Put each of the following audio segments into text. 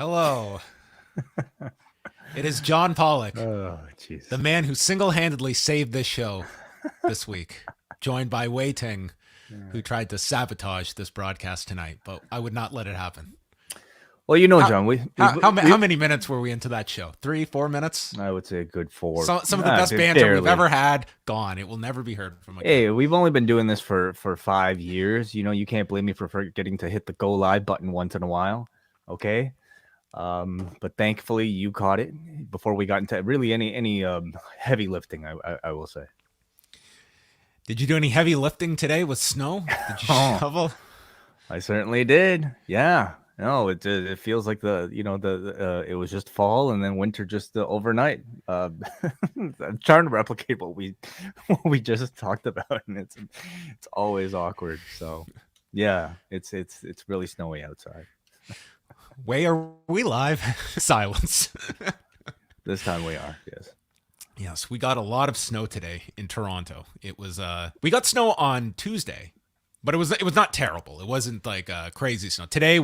Hello. It is John Pollock, Oh, jeez. the man who single-handedly saved this show this week, joined by Wai Ting, who tried to sabotage this broadcast tonight, but I would not let it happen. Well, you know, John, how many minutes were we into that show? 3-4 minutes? I would say a good 4. Some of the best banter we've ever had, gone. It will never be heard from again. Hey, we've only been doing this for 5 years. You know, you can't blame me for forgetting to hit the go live button once in a while. Okay. But thankfully you caught it before we got into really any heavy lifting, I will say. Did you do any heavy lifting today with snow? Did you shovel? I certainly did. Yeah. No, it feels like it was just fall and then winter just overnight. I'm trying to replicate what we just talked about, and it's always awkward. So yeah, it's really snowy outside. Way are we live? Silence. This time we are, yes. Yes, we got a lot of snow today in Toronto. It was we got snow on Tuesday, but it was not terrible. It wasn't like crazy snow. Today it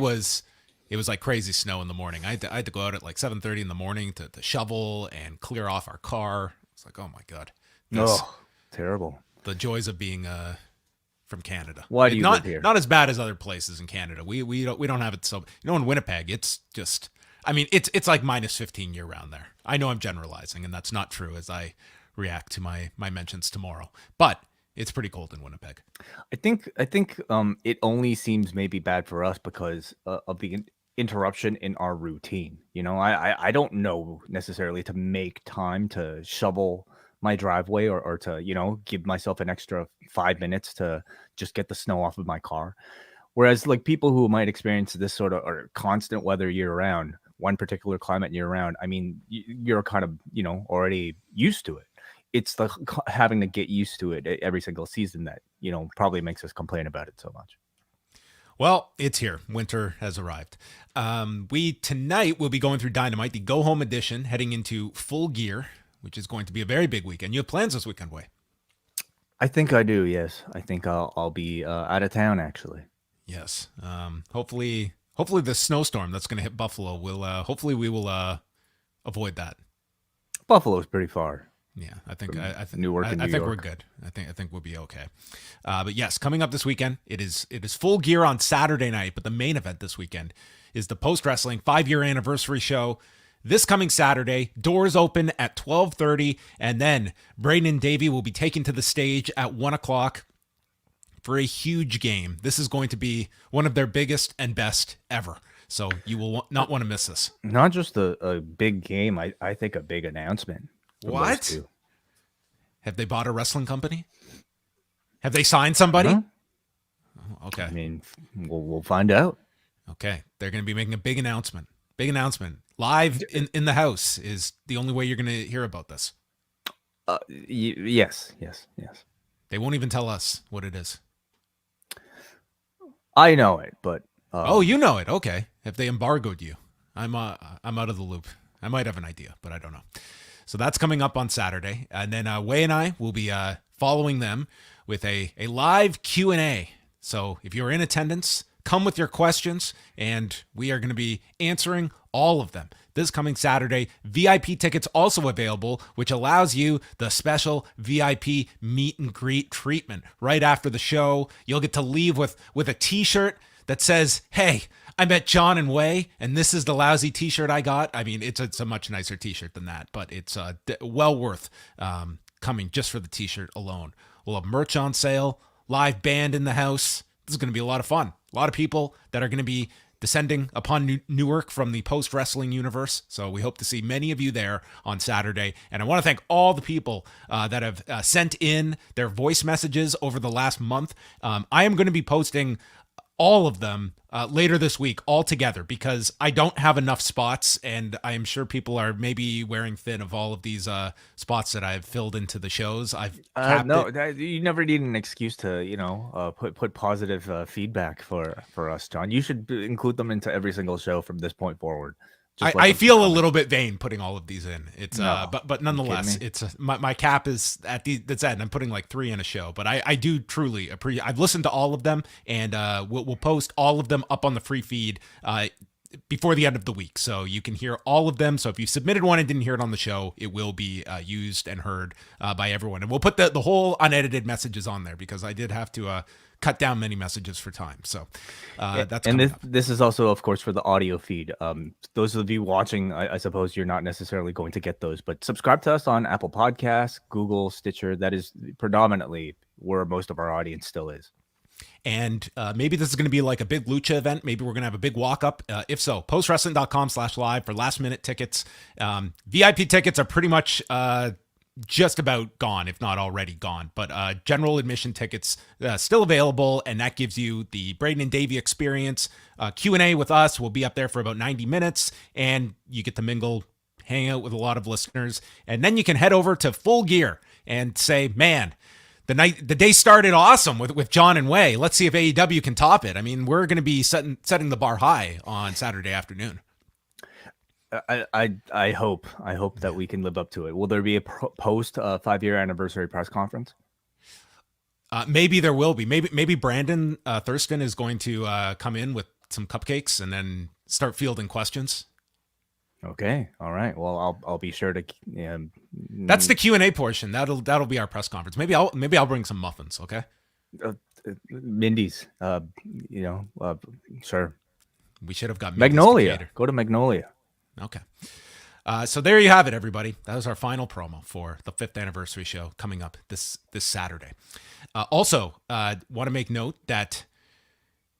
was like crazy snow in the morning. I had to go out at like 7:30 in the morning to shovel and clear off our car. It's like, oh my god. Terrible. The joys of being from Canada. Why do you live here? Not as bad as other places in Canada. We don't have it so. In Winnipeg, it's just. I mean, it's like minus 15 year round there. I know I'm generalizing, and that's not true as I react to my mentions tomorrow. But it's pretty cold in Winnipeg. I think it only seems maybe bad for us because of the interruption in our routine. You know, I don't know necessarily to make time to shovel my driveway or to, give myself an extra 5 minutes to just get the snow off of my car. Whereas like people who might experience this sort of or constant weather year round, one particular climate year round, I mean, you're kind of, already used to it. It's the having to get used to it every single season that, probably makes us complain about it so much. Well, it's here. Winter has arrived. We tonight will be going through Dynamite, the go home edition, heading into Full Gear, which is going to be a very big weekend. You have plans this weekend, Wai? I think I do. Yes, I think I'll be out of town actually. Yes. Hopefully the snowstorm that's going to hit Buffalo will. Hopefully we will avoid that. Buffalo's pretty far. Yeah, I think Newark and New York. We're good. I think we'll be okay. But yes, coming up this weekend, it is Full Gear on Saturday night. But the main event this weekend is the Post Wrestling 5-year anniversary show. This coming Saturday, doors open at 12:30, and then Braden and Davey will be taken to the stage at 1 o'clock for a huge game. This is going to be one of their biggest and best ever. So you will not want to miss this. Not just a big game, I think a big announcement. What? Have they bought a wrestling company? Have they signed somebody? Huh? Oh, okay. I mean, we'll find out. Okay. They're going to be making a big announcement. Big announcement. Live in the house is the only way you're going to hear about this. Yes. They won't even tell us what it is. I know it, but oh, you know it. Okay. Have they embargoed you? I'm out of the loop. I might have an idea, but I don't know. So that's coming up on Saturday, and then Wai and I will be following them with a live Q&A. So if you're in attendance, come with your questions, and we are going to be answering all of them. This coming Saturday, VIP tickets also available, which allows you the special VIP meet and greet treatment. Right after the show, you'll get to leave with a t-shirt that says, hey, I met John and Wai, and this is the lousy t-shirt I got. I mean, it's a much nicer t-shirt than that, but it's well worth coming just for the t-shirt alone. We'll have merch on sale, live band in the house. This is going to be a lot of fun. A lot of people that are going to be descending upon Newark from the post-wrestling universe. So we hope to see many of you there on Saturday. And I want to thank all the people that have sent in their voice messages over the last month. I am going to be posting all of them later this week all together because I don't have enough spots, and I am sure people are maybe wearing thin of all of these spots that I've filled into the shows. You never need an excuse to put positive feedback for us, John. You should include them into every single show from this point forward. I feel a little bit vain putting all of these in. It's but nonetheless, it's my cap is at that's at, and I'm putting like 3 in a show. But I do truly appreciate. I've listened to all of them, and we'll post all of them up on the free feed before the end of the week. So you can hear all of them. So if you submitted one and didn't hear it on the show, it will be used and heard by everyone. And we'll put the whole unedited messages on there because I did have to cut down many messages for time. So that's and this is also, of course, for the audio feed. Those of you watching, I suppose you're not necessarily going to get those, but subscribe to us on Apple Podcasts, Google, Stitcher. That is predominantly where most of our audience still is. And maybe this is going to be like a big lucha event. Maybe we're going to have a big walk up. If so, postwrestling.com/live for last minute tickets. VIP tickets are pretty much just about gone, if not already gone. But general admission tickets still available, and that gives you the Braden and Davey experience. Q&A with us will be up there for about 90 minutes, and you get to mingle, hang out with a lot of listeners. And then you can head over to Full Gear and say, man, the day started awesome with John and Wai. Let's see if AEW can top it. I mean, we're going to be setting the bar high on Saturday afternoon. I hope that we can live up to it. Will there be a post 5-year anniversary press conference? Maybe there will be. Maybe Brandon Thurston is going to come in with some cupcakes and then start fielding questions. Okay. All right. Well, I'll be sure to. That's the Q&A portion. That'll be our press conference. Maybe I'll bring some muffins. Okay. Mindy's. Sure. We should have got Magnolia. Go to Magnolia. Okay. So there you have it, everybody. That was our final promo for the 5th anniversary show coming up this Saturday. Also, want to make note that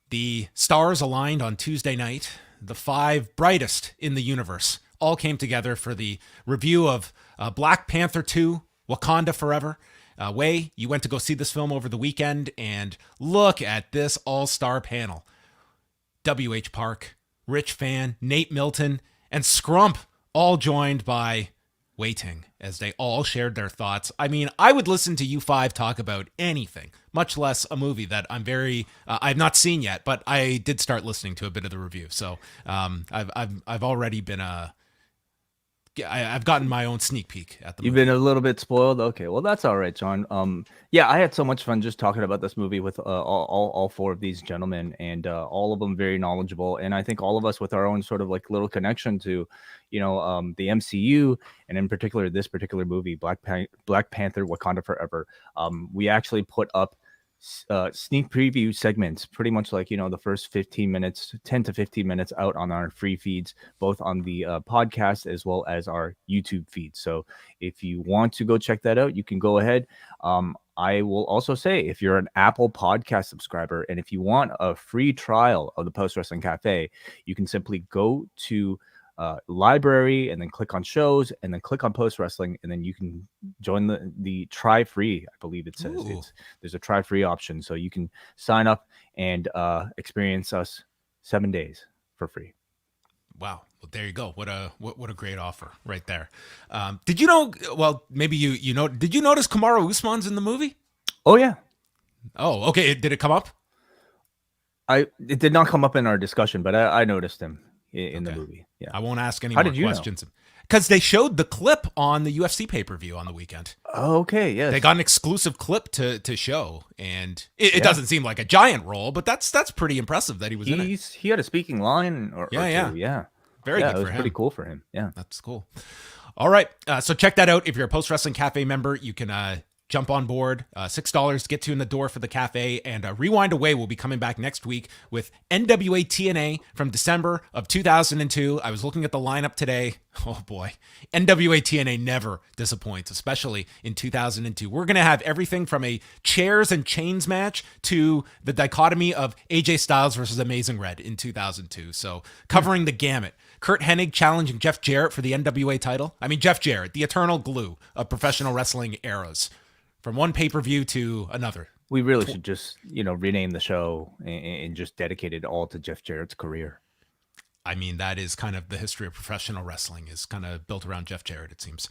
the stars aligned on Tuesday night. The 5 brightest in the universe all came together for the review of Black Panther 2, Wakanda Forever. Wai, you went to go see this film over the weekend, and look at this all-star panel. W.H. Park, Rich Fan, Nate Milton, and Scrump, all joined by Wai Ting, as they all shared their thoughts. I mean, I would listen to you 5 talk about anything, much less a movie that I've not seen yet, but I did start listening to a bit of the review. So I've already been I've gotten my own sneak peek at the movie. You've been a little bit spoiled. Okay, well, that's all right, John. Yeah, I had so much fun just talking about this movie with all 4 of these gentlemen, and all of them very knowledgeable. And I think all of us with our own sort of like little connection to, the MCU, and in particular this particular movie, Black Panther: Wakanda Forever. We actually put up sneak preview segments, pretty much like the first 15 minutes, 10 to 15 minutes out on our free feeds, both on the podcast as well as our YouTube feed. So if you want to go check that out, you can go ahead. I will also say, if you're an Apple Podcast subscriber and if you want a free trial of the Post Wrestling Cafe, you can simply go to library and then click on shows and then click on Post Wrestling, and then you can join the try free. I believe it says there's a try free option, so you can sign up and experience us 7 days for free. Wow. Well, there you go. What a great offer right there. Did you know? Well, maybe you know. Did you notice Kamaru Usman's in the movie? Oh yeah. Oh, okay. Did it come up? It did not come up in our discussion, but I noticed him in the movie. Yeah. I won't ask any more questions because they showed the clip on the UFC pay-per-view on the weekend. Oh, okay. Yes. They got an exclusive clip to show, and it doesn't seem like a giant role, but that's pretty impressive that he was in it. He had a speaking line or two. Yeah. Very good for him. It was pretty cool for him. Yeah. That's cool. All right. So check that out. If you're a Post Wrestling Cafe member, you can jump on board. $6 to get you in the door for the cafe. And Rewind-A will be coming back next week with NWA TNA from December of 2002. I was looking at the lineup today. Oh boy. NWA TNA never disappoints, especially in 2002. We're going to have everything from a chairs and chains match to the dichotomy of AJ Styles versus Amazing Red in 2002. So covering the gamut. Kurt Hennig challenging Jeff Jarrett for the NWA title. I mean, Jeff Jarrett, the eternal glue of professional wrestling eras. From one pay-per-view to another. We really should just, rename the show and just dedicate it all to Jeff Jarrett's career. I mean, that is kind of the history of professional wrestling is kind of built around Jeff Jarrett, it seems.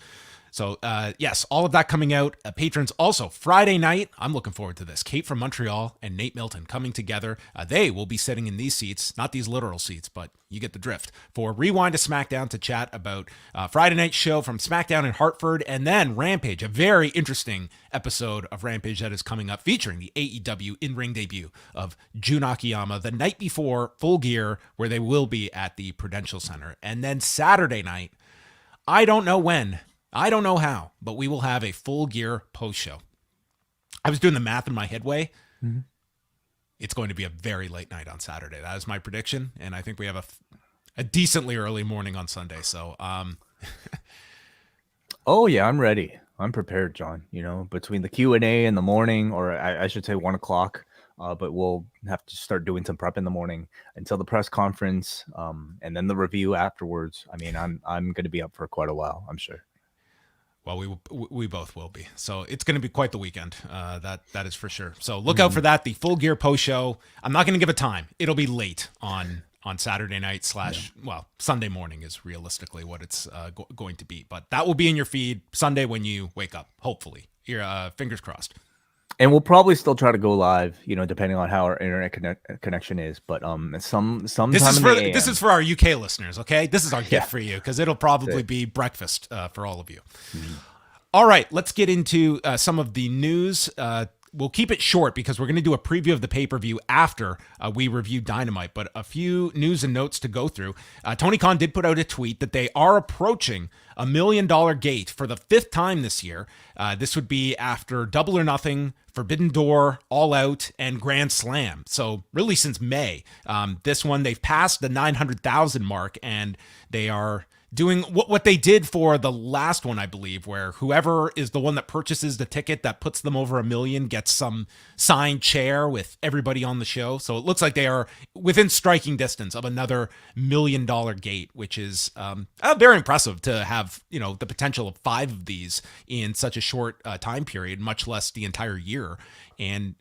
So, yes, all of that coming out. Patrons also, Friday night, I'm looking forward to this. Kate from Montreal and Nate Milton coming together. They will be sitting in these seats, not these literal seats, but you get the drift, for Rewind to SmackDown to chat about Friday night show from SmackDown in Hartford, and then Rampage, a very interesting episode of Rampage that is coming up featuring the AEW in-ring debut of Jun Akiyama the night before Full Gear, where they will be at the Prudential Center. And then Saturday night, I don't know when, I don't know how, but we will have a Full Gear post-show. I was doing the math in my head way. Mm-hmm. It's going to be a very late night on Saturday. That is my prediction, and I think we have a decently early morning on Sunday. So, oh yeah, I'm ready. I'm prepared, John. You know, between the Q&A in the morning, or I should say 1 o'clock, but we'll have to start doing some prep in the morning until the press conference, and then the review afterwards. I mean, I'm going to be up for quite a while, I'm sure. Well, we both will be. So it's going to be quite the weekend. That is for sure. So look out for that. The Full Gear post show. I'm not going to give a time. It'll be late on Saturday night Sunday morning is realistically what it's going to be. But that will be in your feed Sunday when you wake up. Hopefully, fingers crossed. And we'll probably still try to go live, you know, depending on how our internet connection is. But sometime this is for our UK listeners, okay? This is our gift for you, because it'll probably be breakfast for all of you. Mm-hmm. All right, let's get into some of the news. We'll keep it short because we're going to do a preview of the pay-per-view after we review Dynamite, but a few news and notes to go through. Tony Khan did put out a tweet that they are approaching $1 million gate for the 5th time this year. This would be after Double or Nothing, Forbidden Door, All Out, and Grand Slam. So really since May. This one, they've passed the 900,000 mark, and they are doing what they did for the last one, I believe, where whoever is the one that purchases the ticket that puts them over $1 million gets some signed chair with everybody on the show. So it looks like they are within striking distance of another $1 million gate, which is very impressive to have, you know, the potential of 5 of these in such a short time period, much less the entire year. And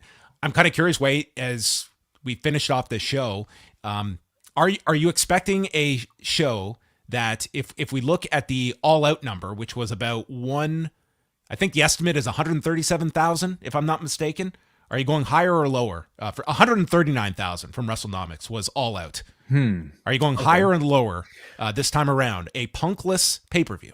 I'm kind of curious, Wade, as we finished off this show, are you expecting a show that if we look at the All Out number, which was about I think the estimate is 137,000, if I'm not mistaken. Are you going higher or lower? For 139,000 from WrestleNomics was All Out. Are you going higher and lower this time around? A punkless pay-per-view.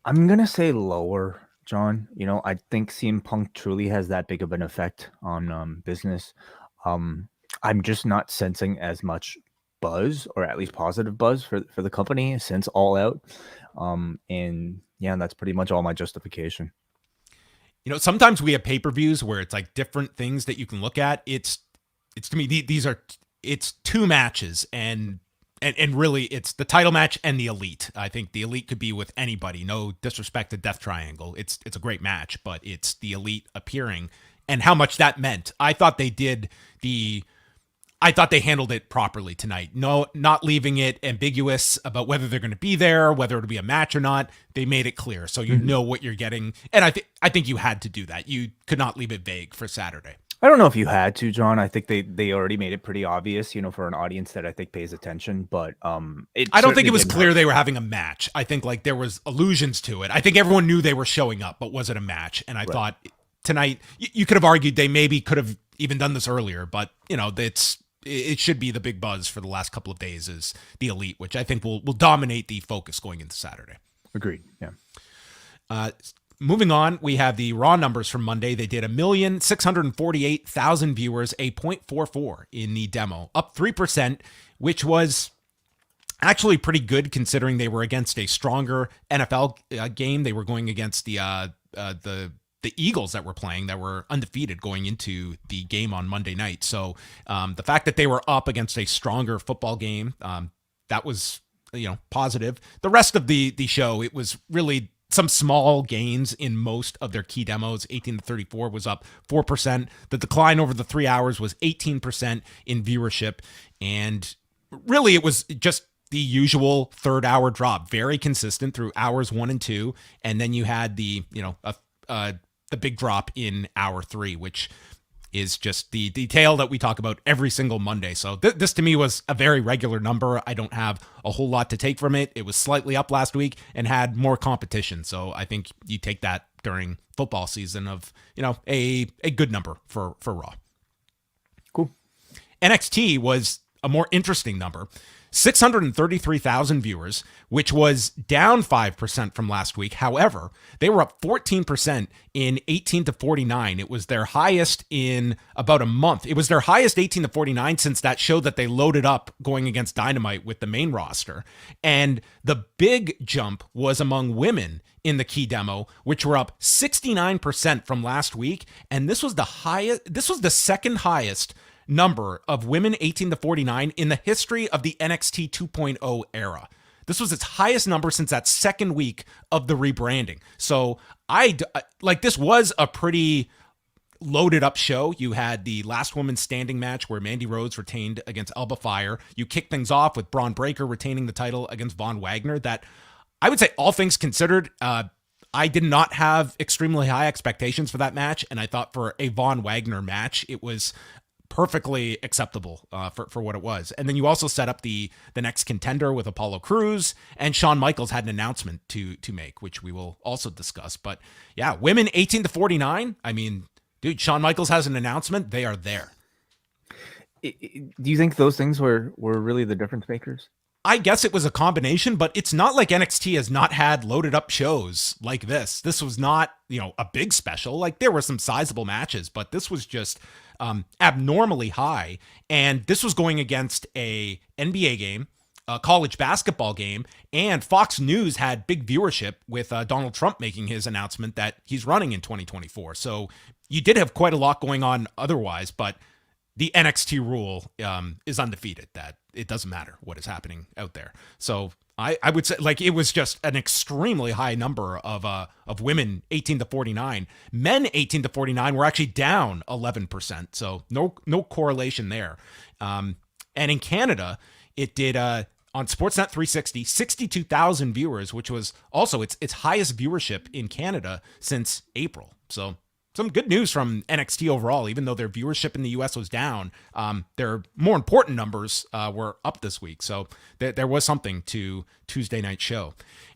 I'm going to say lower, John. You know, I think CM Punk truly has that big of an effect on business. I'm just not sensing as much buzz, or at least positive buzz for the company since All Out. And yeah, that's pretty much all my justification. You know, sometimes we have pay-per-views where it's like different things that you can look at. It's to me, it's 2 matches, and really it's the title match and the Elite. I think the Elite could be with anybody. No disrespect to Death Triangle. It's a great match, but it's the Elite appearing and how much that meant. I thought they handled it properly tonight. No, not leaving it ambiguous about whether they're going to be there, whether it'll be a match or not. They made it clear, so you know what you're getting. And I think you had to do that. You could not leave it vague for Saturday. I don't know if you had to, John. I think they already made it pretty obvious, you know, for an audience that I think pays attention. But I don't think it was clear they were having a match. I think like there was allusions to it. I think everyone knew they were showing up, but was it a match? And I thought tonight you could have argued they maybe could have even done this earlier, but you know, it should be the big buzz for the last couple of days is the Elite, which I think will dominate the focus going into Saturday. Agreed. Yeah. Moving on, we have the Raw numbers from Monday. They did 1,648,000 viewers, a 0.44 in the demo, up 3%, which was actually pretty good considering they were against a stronger NFL game. They were going against the Eagles that were playing, that were undefeated going into the game on Monday night. So the fact that they were up against a stronger football game, that was, you know, positive. The rest of the show, it was really some small gains in most of their key demos. 18 to 34 was up 4%. The decline over the 3 hours was 18% in viewership. And really it was just the usual 3rd hour drop, very consistent through hours 1 and 2. And then you had the, you know, the big drop in hour 3, which is just the detail that we talk about every single Monday. So this to me was a very regular number. I don't have a whole lot to take from it. It was slightly up last week and had more competition. So I think you take that during football season of, a good number for Raw. Cool. NXT was a more interesting number. 633,000 viewers, which was down 5% from last week. However, they were up 14% in 18 to 49. It was their highest in about a month. It was their highest 18 to 49 since that show that they loaded up going against Dynamite with the main roster. And the big jump was among women in the key demo, which were up 69% from last week. And this was the second highest number of women 18 to 49 in the history of the NXT 2.0 era. This was its highest number since that second week of the rebranding. So this was a pretty loaded up show. You had the last woman standing match where Mandy Rhodes retained against Alba Fire. You kicked things off with Braun Breaker retaining the title against Von Wagner. That, I would say, all things considered, I did not have extremely high expectations for that match. And I thought for a Von Wagner match, it was perfectly acceptable for what it was. And then you also set up the next contender with Apollo Crews, and Shawn Michaels had an announcement to make, which we will also discuss. But yeah, women 18 to 49. I mean, dude, Shawn Michaels has an announcement. They are there. Do you think those things were really the difference makers? I guess it was a combination, but it's not like NXT has not had loaded up shows like this. This was not, a big special. Like, there were some sizable matches, but this was just abnormally high. And this was going against a NBA game, a college basketball game, and Fox News had big viewership with Donald Trump making his announcement that he's running in 2024. So you did have quite a lot going on otherwise, but the NXT rule is undefeated, that it doesn't matter what is happening out there. So I would say, like, it was just an extremely high number of women 18 to 49. Men 18 to 49 were actually down 11%. So no correlation there. And in Canada, it did on Sportsnet 360, 62,000 viewers, which was also its highest viewership in Canada since April. So some good news from NXT overall, even though their viewership in the US was down. Their more important numbers were up this week. So there was something to Tuesday night show.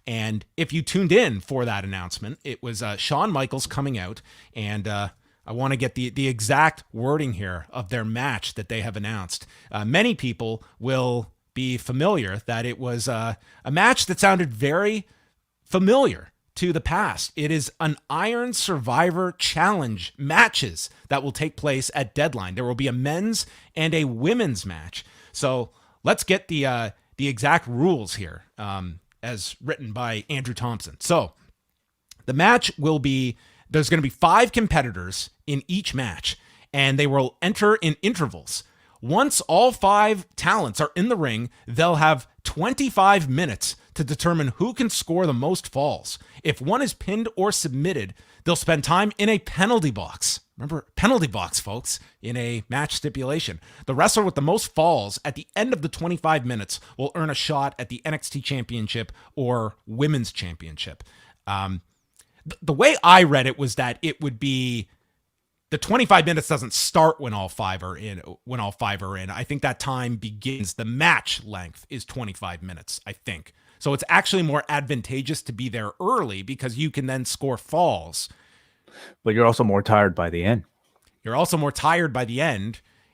And if you tuned in for that announcement, it was Shawn Michaels coming out. And I want to get the exact wording here of their match that they have announced. Many people will be familiar that it was a match that sounded very familiar to the past. It is an Iron Survivor Challenge matches that will take place at Deadline. There will be a men's and a women's match. So let's get the exact rules here, as written by Andrew Thompson. So the match will be, there's going to be 5 competitors in each match, and they will enter in intervals. Once all 5 talents are in the ring, they'll have 25 minutes to determine who can score the most falls. If one is pinned or submitted, they'll spend time in a penalty box. Remember, penalty box, folks, in a match stipulation. The wrestler with the most falls at the end of the 25 minutes will earn a shot at the NXT Championship or Women's Championship. The way I read it was that it would be, the 25 minutes doesn't start when all 5 are in. I think that time begins. The match length is 25 minutes, I think. So it's actually more advantageous to be there early because you can then score falls. But you're also more tired by the end.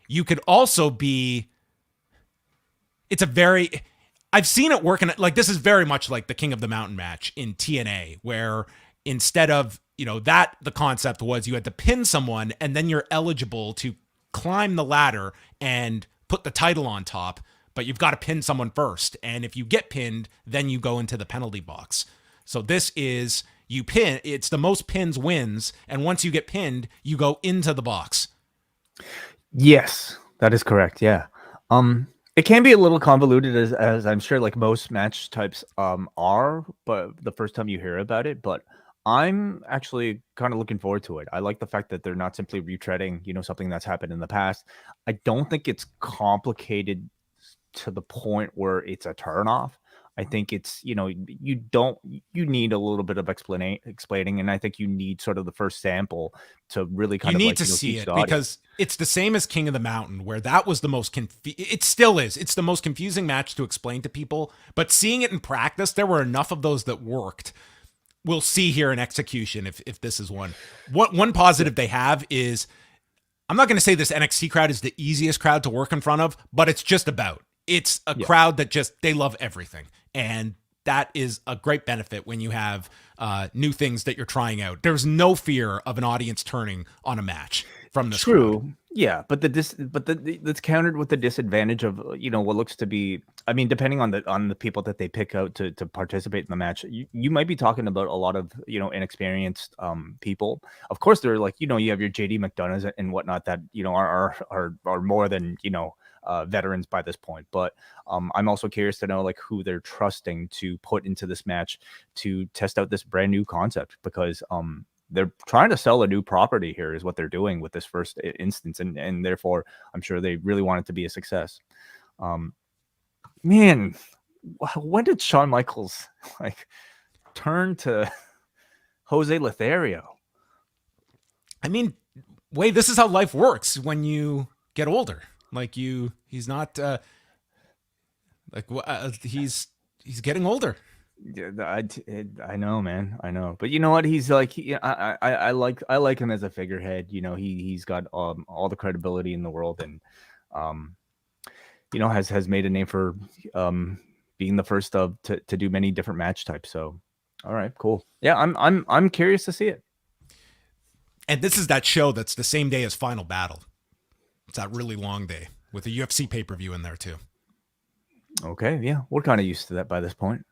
You could also be, I've seen it work in, like, this is very much like the King of the Mountain match in TNA, where instead of, the concept was you had to pin someone and then you're eligible to climb the ladder and put the title on top, but you've got to pin someone first. And if you get pinned, then you go into the penalty box. So this is, you pin, it's the most pins wins. And once you get pinned, you go into the box. Yes, that is correct. Yeah. It can be a little convoluted as I'm sure like most match types are, but the first time you hear about it, but I'm actually kind of looking forward to it. I like the fact that they're not simply retreading, something that's happened in the past. I don't think it's complicated to the point where it's a turnoff. I think it's, you need a little bit of explaining, and I think you need sort of the first sample to really kind you of need like, to see teach it the audience. because it's the same as King of the Mountain, where that was the most it still is. It's the most confusing match to explain to people, but seeing it in practice, there were enough of those that worked. We'll see here in execution if this is one. One positive they have is, I'm not going to say this NXT crowd is the easiest crowd to work in front of, but it's just about. It's a crowd that they love everything. And that is a great benefit when you have new things that you're trying out. There's no fear of an audience turning on a match from this crowd. Yeah, but that's countered with the disadvantage of, what looks to be, I mean, depending on the people that they pick out to participate in the match, you might be talking about a lot of, inexperienced people. Of course, they're like, you have your JD McDonoughs and whatnot that, are more than, veterans by this point. But I'm also curious to know like who they're trusting to put into this match to test out this brand new concept, because they're trying to sell a new property here is what they're doing with this first instance. And therefore, I'm sure they really want it to be a success. Man, when did Shawn Michaels like turn to Jose Lothario? I mean, Wai, this is how life works when you get older. Like he's not he's getting older. Yeah, I know, man. I know, but you know what? He's like, I like him as a figurehead. He's got all the credibility in the world, and has made a name for being the first to do many different match types. So, all right, cool. Yeah, I'm curious to see it. And this is that show that's the same day as Final Battle. It's that really long day with a UFC pay-per-view in there too. Okay, yeah, we're kind of used to that by this point.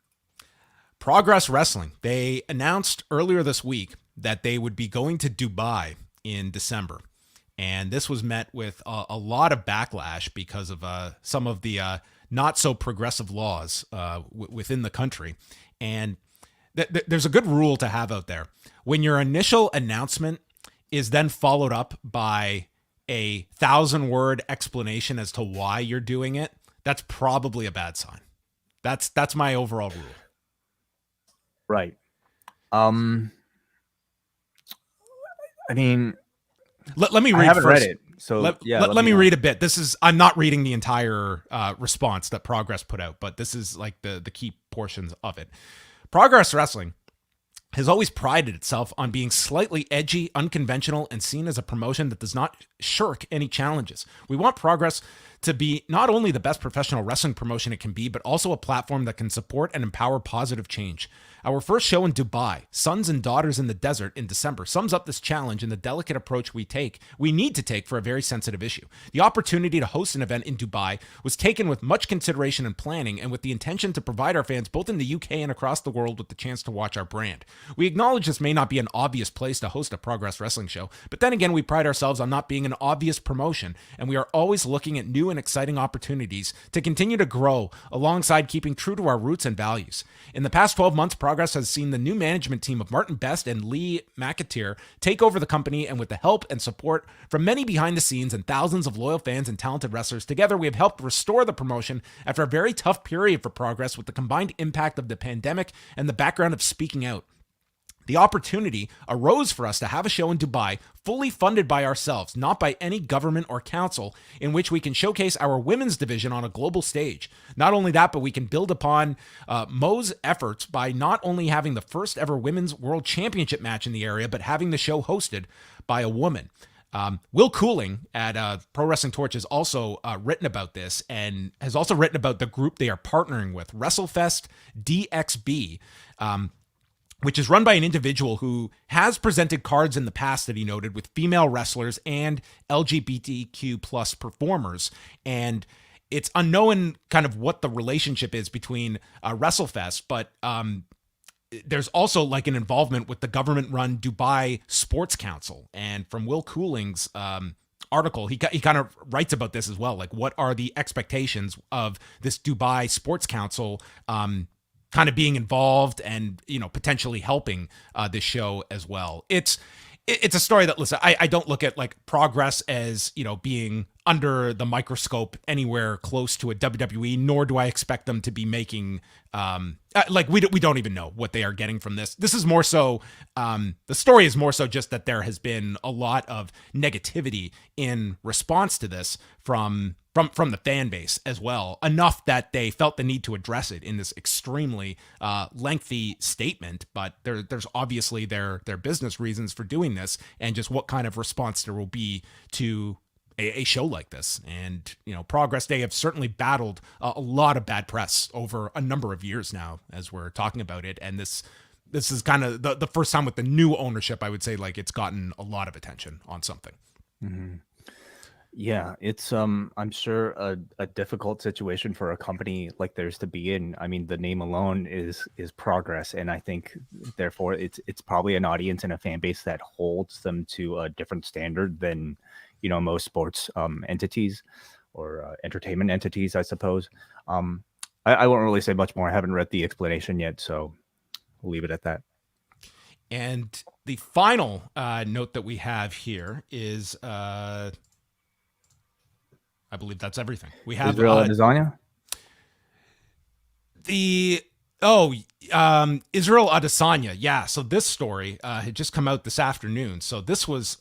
Progress Wrestling. They announced earlier this week that they would be going to Dubai in December. And this was met with a lot of backlash because of some of the not so progressive laws within the country. And there's a good rule to have out there. When your initial announcement is then followed up by a 1,000-word explanation as to why you're doing it, that's probably a bad sign. That's my overall rule. Right. I mean, let me read. I haven't first. read it, so let me read a bit. I'm not reading the entire response that Progress put out, but this is like the key portions of it. Progress Wrestling has always prided itself on being slightly edgy, unconventional, and seen as a promotion that does not shirk any challenges. We want Progress to be not only the best professional wrestling promotion it can be, but also a platform that can support and empower positive change. Our first show in Dubai, Sons and Daughters in the Desert in December, sums up this challenge and the delicate approach we need to take for a very sensitive issue. The opportunity to host an event in Dubai was taken with much consideration and planning, and with the intention to provide our fans both in the UK and across the world with the chance to watch our brand. We acknowledge this may not be an obvious place to host a Progress Wrestling show, but then again, we pride ourselves on not being an obvious promotion, and we are always looking at new and exciting opportunities to continue to grow alongside keeping true to our roots and values. In the past 12 months, Progress has seen the new management team of Martin Best and Lee McAteer take over the company, and with the help and support from many behind the scenes and thousands of loyal fans and talented wrestlers, together we have helped restore the promotion after a very tough period for Progress with the combined impact of the pandemic and the background of speaking out. The opportunity arose for us to have a show in Dubai fully funded by ourselves, not by any government or council, in which we can showcase our women's division on a global stage. Not only that, but we can build upon Mo's efforts by not only having the first ever women's world championship match in the area, but having the show hosted by a woman. Will Cooling at Pro Wrestling Torch has also written about this, and has also written about the group they are partnering with, WrestleFest DXB, which is run by an individual who has presented cards in the past that he noted with female wrestlers and LGBTQ plus performers. And it's unknown kind of what the relationship is between WrestleFest, but there's also like an involvement with the government-run Dubai Sports Council. And from Will Cooling's article, he kind of writes about this as well. Like, what are the expectations of this Dubai Sports Council kind of being involved and, potentially helping this show as well. It's a story that, listen, I don't look at like Progress as, being under the microscope anywhere close to a WWE, nor do I expect them to be making we don't even know what they are getting from this. This is more so the story is more so just that there has been a lot of negativity in response to this from the fan base as well, enough that they felt the need to address it in this extremely lengthy statement. But there's obviously their business reasons for doing this, and just what kind of response there will be to a show like this. And, Progress Day have certainly battled a lot of bad press over a number of years now as we're talking about it. And this is kind of the first time with the new ownership, I would say, like, it's gotten a lot of attention on something. Mm-hmm. Yeah, it's I'm sure a difficult situation for a company like theirs to be in. I mean, the name alone is Progress, and I think therefore it's probably an audience and a fan base that holds them to a different standard than most sports entities or entertainment entities, I suppose. I won't really say much more. I haven't read the explanation yet, so we'll leave it at that. And the final note that we have here is I believe that's everything. We have Israel Adesanya. Israel Adesanya. Yeah. So this story had just come out this afternoon. So this was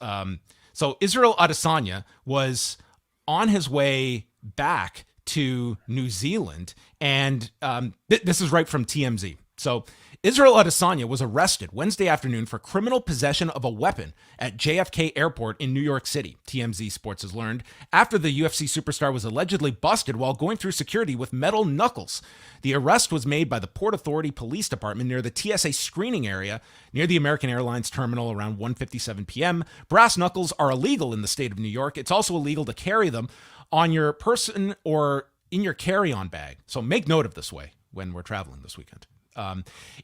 Israel Adesanya was on his way back to New Zealand, and this is right from TMZ. So Israel Adesanya was arrested Wednesday afternoon for criminal possession of a weapon at JFK Airport in New York City, TMZ Sports has learned, after the UFC superstar was allegedly busted while going through security with metal knuckles. The arrest was made by the Port Authority Police Department near the TSA screening area near the American Airlines terminal around 1:57 p.m. Brass knuckles are illegal in the state of New York. It's also illegal to carry them on your person or in your carry-on bag. So make note of this way when we're traveling this weekend.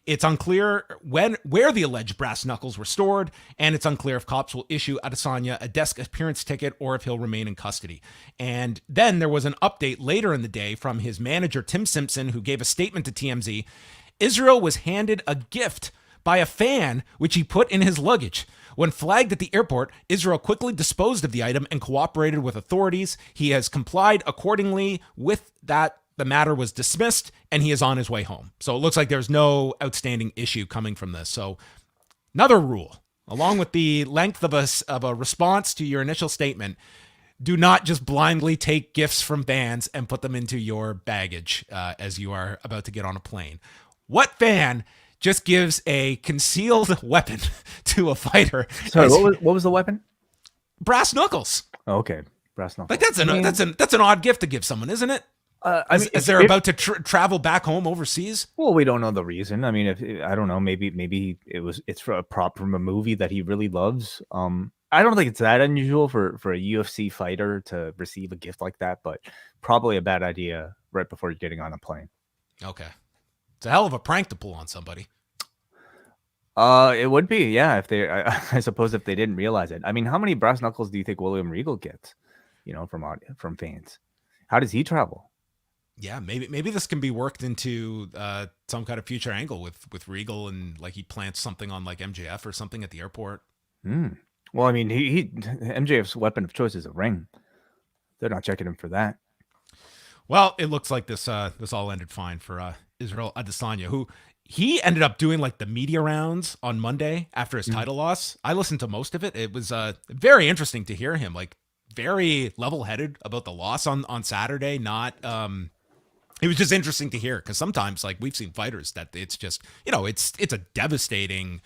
It's unclear where the alleged brass knuckles were stored, and it's unclear if cops will issue Adesanya a desk appearance ticket or if he'll remain in custody. And then there was an update later in the day from his manager, Tim Simpson, who gave a statement to TMZ. Israel was handed a gift by a fan, which he put in his luggage. When flagged at the airport, Israel quickly disposed of the item and cooperated with authorities. He has complied accordingly with that. The matter was dismissed, and he is on his way home. So it looks like there's no outstanding issue coming from this. So another rule, along with the length of a response to your initial statement, do not just blindly take gifts from fans and put them into your baggage as you are about to get on a plane. What fan just gives a concealed weapon to a fighter? Sorry, what was the weapon? Brass knuckles. Oh, okay, brass knuckles. Like that's an odd gift to give someone, isn't it? Is they're about to travel back home overseas? Well, we don't know the reason. I mean, I don't know, maybe it's for a prop from a movie that he really loves. I don't think it's that unusual for a UFC fighter to receive a gift like that, but probably a bad idea right before you're getting on a plane. Okay, it's a hell of a prank to pull on somebody. It would be, yeah. If I suppose if they didn't realize it. I mean, how many brass knuckles do you think William Regal gets? From fans. How does he travel? Yeah, maybe this can be worked into some kind of future angle with Regal, and like he plants something on like MJF or something at the airport. Well, I mean, he MJF's weapon of choice is a ring. They're not checking him for that. Well, it looks like this all ended fine for Israel Adesanya, who he ended up doing like the media rounds on Monday after his title loss. I listened to most of it. It was very interesting to hear him, like very level-headed about the loss on Saturday. Not it was just interesting to hear, because sometimes, like, we've seen fighters that it's just, it's a devastating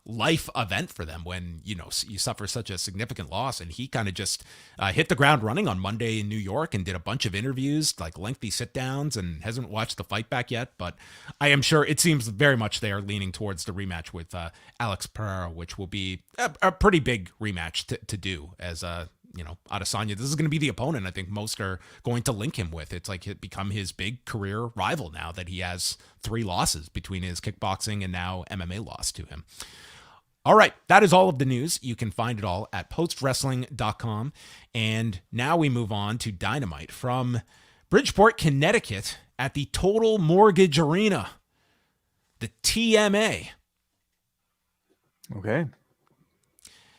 life event for them when, you suffer such a significant loss. And he kind of just hit the ground running on Monday in New York and did a bunch of interviews, like lengthy sit downs, and hasn't watched the fight back yet. But I am sure it seems very much they are leaning towards the rematch with Alex Pereira, which will be a pretty big rematch to do, as Adesanya, this is going to be the opponent I think most are going to link him with. It's like it become his big career rival now that he has 3 losses between his kickboxing and now MMA loss to him. All right, that is all of the news. You can find it all at postwrestling.com. And now we move on to Dynamite from Bridgeport, Connecticut at the Total Mortgage Arena, the TMA. Okay.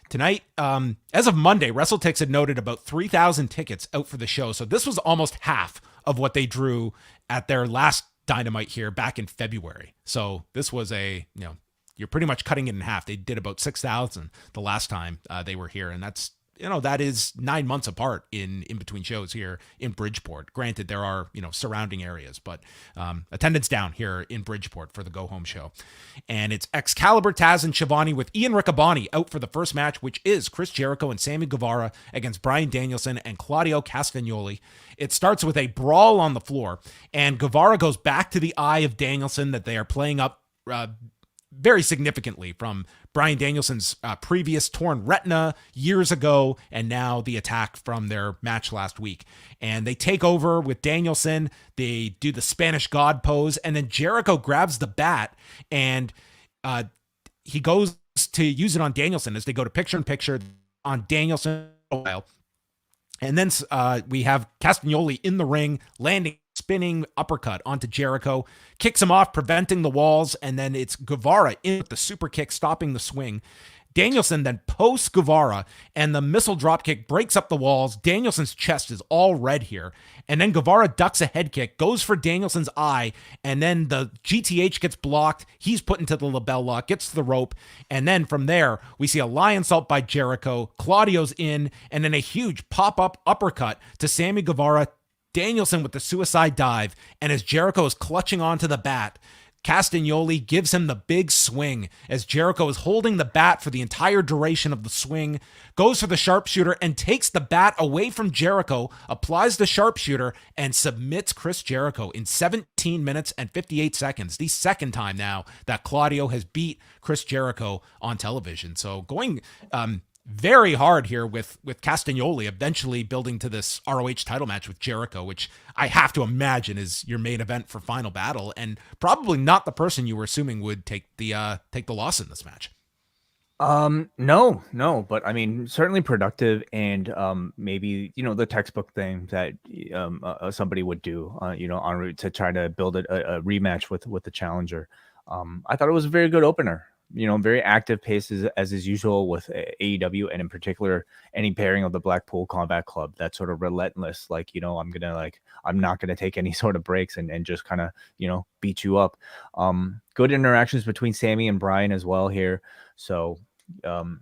Tonight, as of Monday, WrestleTix had noted about 3,000 tickets out for the show. So this was almost half of what they drew at their last Dynamite here back in February. So this was you're pretty much cutting it in half. They did about 6,000 the last time they were here. And that's, that is 9 months apart in between shows here in Bridgeport. Granted, there are, surrounding areas, but attendance down here in Bridgeport for the go home show. And it's Excalibur, Taz, and Shivani with Ian Riccaboni out for the first match, which is Chris Jericho and Sammy Guevara against Bryan Danielson and Claudio Castagnoli. It starts with a brawl on the floor, and Guevara goes back to the eye of Danielson that they are playing up very significantly from Bryan Danielson's previous torn retina years ago, and now the attack from their match last week. And they take over with Danielson. They do the Spanish God pose, and then Jericho grabs the bat, and he goes to use it on Danielson as they go to picture-in-picture on Danielson for a while. And then we have Castagnoli in the ring, landing spinning uppercut onto Jericho, kicks him off, preventing the walls, and then it's Guevara in with the super kick, stopping the swing. Danielson then posts Guevara, and the missile dropkick breaks up the walls. Danielson's chest is all red here, and then Guevara ducks a head kick, goes for Danielson's eye, and then the GTH gets blocked. He's put into the label lock, gets to the rope, and then from there, we see a lion salt by Jericho. Claudio's in, and then a huge pop-up uppercut to Sammy Guevara. Danielson with the suicide dive, and as Jericho is clutching onto the bat, Castagnoli gives him the big swing as Jericho is holding the bat for the entire duration of the swing, goes for the sharpshooter and takes the bat away from Jericho, applies the sharpshooter, and submits Chris Jericho in 17 minutes and 58 seconds. The second time now that Claudio has beat Chris Jericho on television. So going very hard here with Castagnoli eventually building to this ROH title match with Jericho, which I have to imagine is your main event for Final Battle, and probably not the person you were assuming would take the loss in this match. No, but I mean, certainly productive, and maybe the textbook thing that somebody would do, en route to try to build a rematch with the challenger. I thought it was a very good opener. Very active paces as is usual with AEW, and in particular, any pairing of the Blackpool Combat Club, that sort of relentless, I'm not gonna take any sort of breaks and just kind of, beat you up. Good interactions between Sammy and Bryan as well here. So, I'm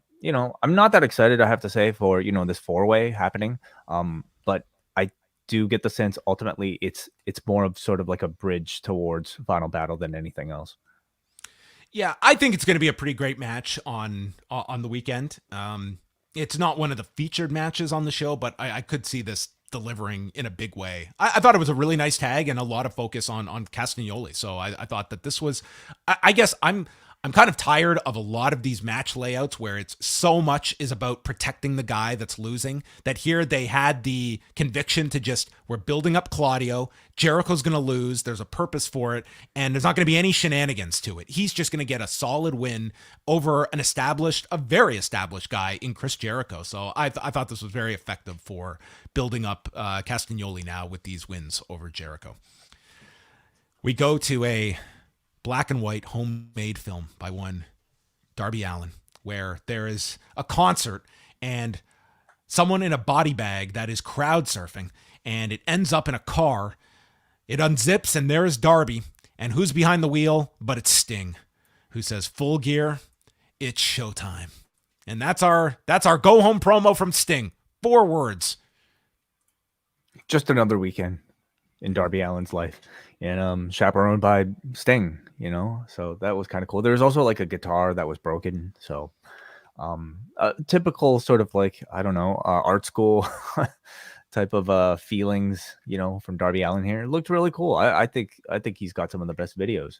not that excited, I have to say, for, this four-way happening. But I do get the sense ultimately it's more of sort of like a bridge towards Final Battle than anything else. Yeah, I think it's going to be a pretty great match on the weekend. It's not one of the featured matches on the show, but I could see this delivering in a big way. I thought it was a really nice tag and a lot of focus on Castagnoli. So I thought that this was, I guess I'm kind of tired of a lot of these match layouts where it's so much is about protecting the guy that's losing, that here they had the conviction to just, we're building up Claudio, Jericho's going to lose, there's a purpose for it, and there's not going to be any shenanigans to it. He's just going to get a solid win over a very established guy in Chris Jericho. So I thought this was very effective for building up Castagnoli now with these wins over Jericho. We go to a black and white homemade film by one Darby Allin, where there is a concert and someone in a body bag that is crowd surfing, and it ends up in a car. It unzips, and there is Darby, and who's behind the wheel? But it's Sting, who says, "Full gear, it's showtime." And that's our go home promo from Sting. 4 words. Just another weekend in Darby Allin's life, and chaperoned by Sting. So that was kind of cool. There was also like a guitar that was broken. So typical sort of like, I don't know, art school type of feelings, from Darby Allin here. It looked really cool. I think he's got some of the best videos.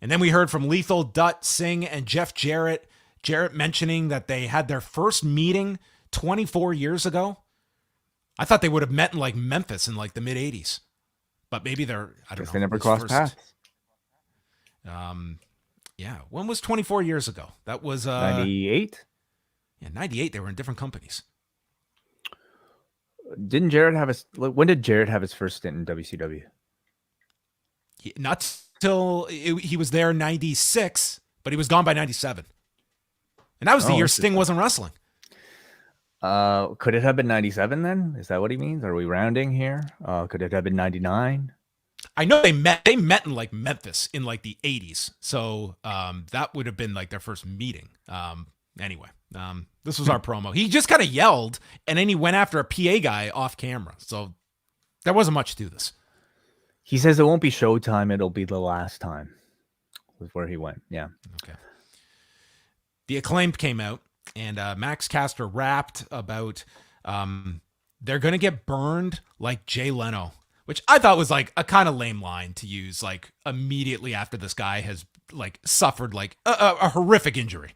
And then we heard from Lethal, Dutt, Singh, and Jeff Jarrett. Jarrett mentioning that they had their first meeting 24 years ago. I thought they would have met in like Memphis in like the mid 80s, but maybe I don't know. They never crossed paths. Yeah. When was 24 years ago? That was 98. Yeah, 98. They were in different companies. When did Jarrett have his first stint in WCW? Not till he was there in 96, but he was gone by 97. And that was the Oh, year Sting wasn't wrestling. Could it have been 97 then? Is that what he means? Are we rounding here? Could it have been 99? I know they met in like Memphis in like the 80s. So that would have been like their first meeting. Anyway, this was our promo. He just kind of yelled and then he went after a PA guy off camera. So there wasn't much to this. He says it won't be showtime. It'll be the last time. Was where he went. Yeah. Okay. The Acclaimed came out and Max Caster rapped about they're going to get burned like Jay Leno, which I thought was like a kind of lame line to use like immediately after this guy has like suffered like a horrific injury.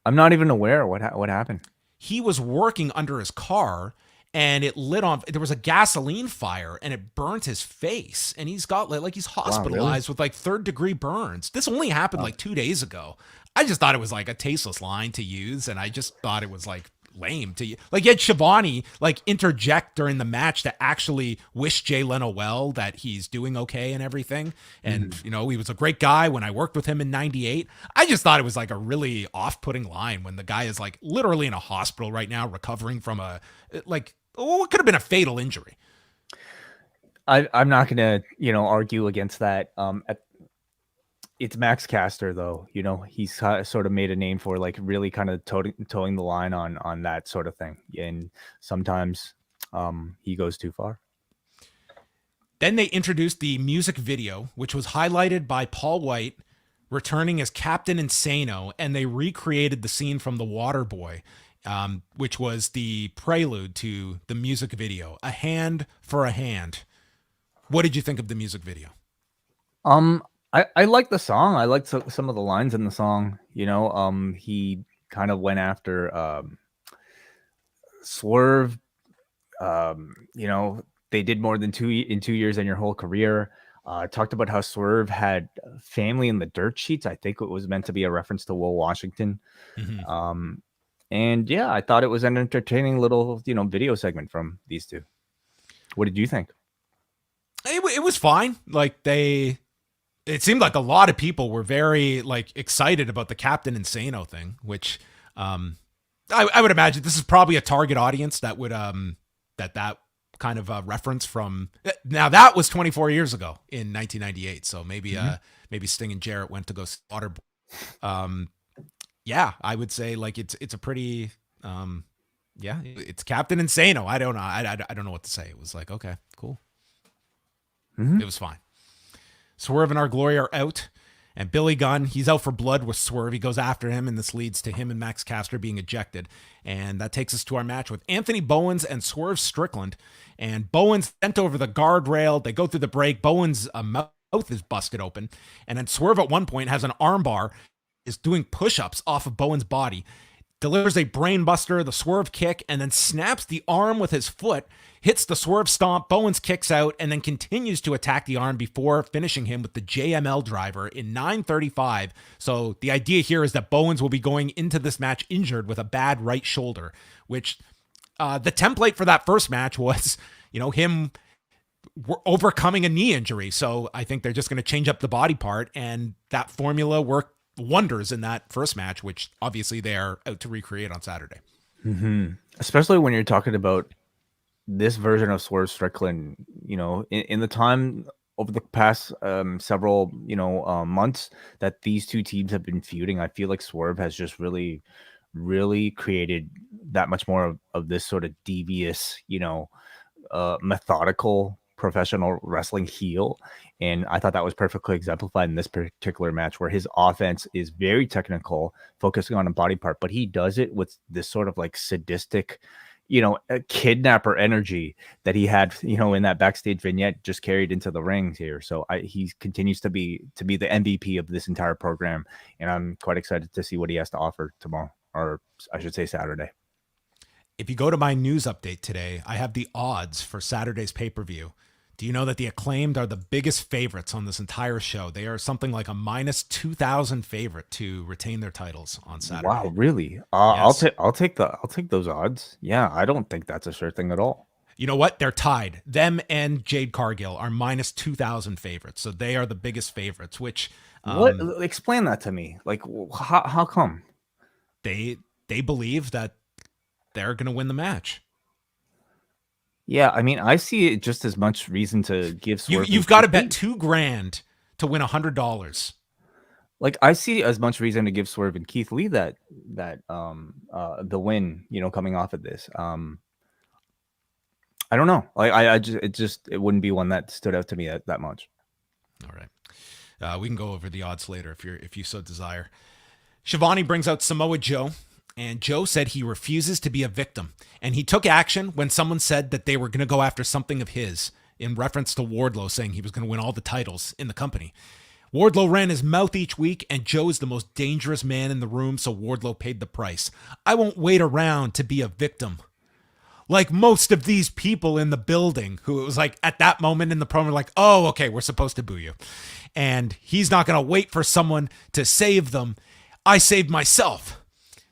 I'm not even aware what happened. He was working under his car and it lit on. There was a gasoline fire and it burnt his face. And he's got like he's hospitalized with like 3rd-degree burns. This only happened like 2 days ago. I just thought it was like a tasteless line to use. And I just thought it was like lame to like you had Shivani like interject during the match to actually wish Jay Leno well, that he's doing okay and everything. And you know, he was a great guy when I worked with him in 98. I just thought it was like a really off-putting line when the guy is like literally in a hospital right now recovering from a like what could have been a fatal injury. I'm not gonna argue against that. It's Max Caster, though. You know, he's sort of made a name for like really kind of towing the line on that sort of thing. And sometimes he goes too far. Then they introduced the music video, which was highlighted by Paul White returning as Captain Insano, and they recreated the scene from The Waterboy, which was the prelude to the music video, A Hand for a Hand. What did you think of the music video? I like the song. I liked some of the lines in the song. You know, he kind of went after Swerve. You know, they did more than 2 years in your whole career. Talked about how Swerve had family in the dirt sheets. I think it was meant to be a reference to Will Washington. Mm-hmm. And yeah, I thought it was an entertaining little, video segment from these two. What did you think? It was fine. Like it seemed like a lot of people were very like excited about the Captain Insano thing, which I would imagine this is probably a target audience that would that kind of reference from. Now that was 24 years ago in 1998, so maybe maybe Sting and Jarrett went to go see Waterboy. Yeah, I would say like it's a pretty yeah, it's Captain Insano. I don't know. I don't know what to say. It was like, okay, cool. It was fine. Swerve and Our Glory are out, and Billy Gunn, he's out for blood with Swerve. He goes after him, and this leads to him and Max Caster being ejected. And that takes us to our match with Anthony Bowens and Swerve Strickland. And Bowens bent over the guardrail. They go through the break. Bowens' mouth is busted open. And then Swerve at one point has an armbar, is doing push-ups off of Bowens' body, delivers a brainbuster, the Swerve kick, and then snaps the arm with his foot, hits the Swerve stomp, Bowens kicks out, and then continues to attack the arm before finishing him with the JML driver in 9:35. So the idea here is that Bowens will be going into this match injured with a bad right shoulder, which the template for that first match was, him overcoming a knee injury. So I think they're just going to change up the body part, and that formula worked wonders in that first match, which obviously they are out to recreate on Saturday. Especially when you're talking about this version of Swerve Strickland, in the time over the past several, months that these two teams have been feuding, I feel like Swerve has just really, really created that much more of this sort of devious, methodical professional wrestling heel. And I thought that was perfectly exemplified in this particular match, where his offense is very technical, focusing on a body part, but he does it with this sort of like sadistic, a kidnapper energy that he had, in that backstage vignette, just carried into the rings here. So he continues to be the MVP of this entire program. And I'm quite excited to see what he has to offer tomorrow, or I should say Saturday. If you go to my news update today, I have the odds for Saturday's pay-per-view. Do you know that the Acclaimed are the biggest favorites on this entire show? They are something like a minus 2,000 favorite to retain their titles on Saturday. Wow, really? Yes. I'll take those odds. Yeah, I don't think that's a sure thing at all. You know what? They're tied. Them and Jade Cargill are minus 2,000 favorites, so they are the biggest favorites. Which what? Explain that to me. Like, how come? they believe that they're going to win the match. Yeah, I mean, I see it just as much reason to give Swerve. You've got to bet $2,000 to win $100. Like, I see as much reason to give Swerve and Keith Lee that the win, coming off of this. I don't know. Like, it wouldn't be one that stood out to me that much. All right. We can go over the odds later if you so desire. Shivani brings out Samoa Joe, and Joe said he refuses to be a victim, and he took action when someone said that they were going to go after something of his, in reference to Wardlow saying he was going to win all the titles in the company. Wardlow ran his mouth each week, and Joe is the most dangerous man in the room, so Wardlow paid the price. I won't wait around to be a victim. Like most of these people in the building who it was like at that moment in the promo, like, oh, okay, we're supposed to boo you. And he's not going to wait for someone to save them. I saved myself.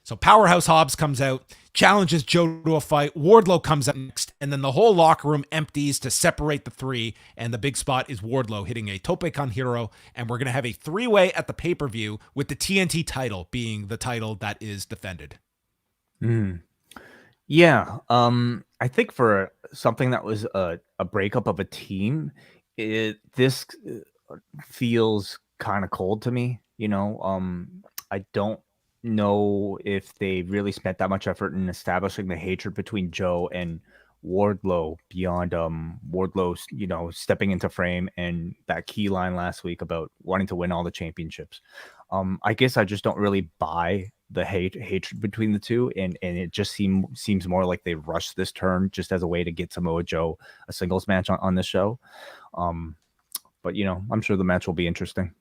So Powerhouse Hobbs comes out, challenges Joe to a fight. Wardlow comes out next, and then the whole locker room empties to separate the three, and the big spot is Wardlow hitting a Tope Con Hero, and we're going to have a three-way at the pay-per-view with the TNT title being the title that is defended. Yeah, I think for something that was a breakup of a team, this feels kind of cold to me. I don't know if they really spent that much effort in establishing the hatred between Joe and Wardlow beyond Wardlow, stepping into frame and that key line last week about wanting to win all the championships. I guess I just don't really buy the hatred between the two, and it just seems more like they rushed this turn just as a way to get Samoa Joe a singles match on this show. But I'm sure the match will be interesting.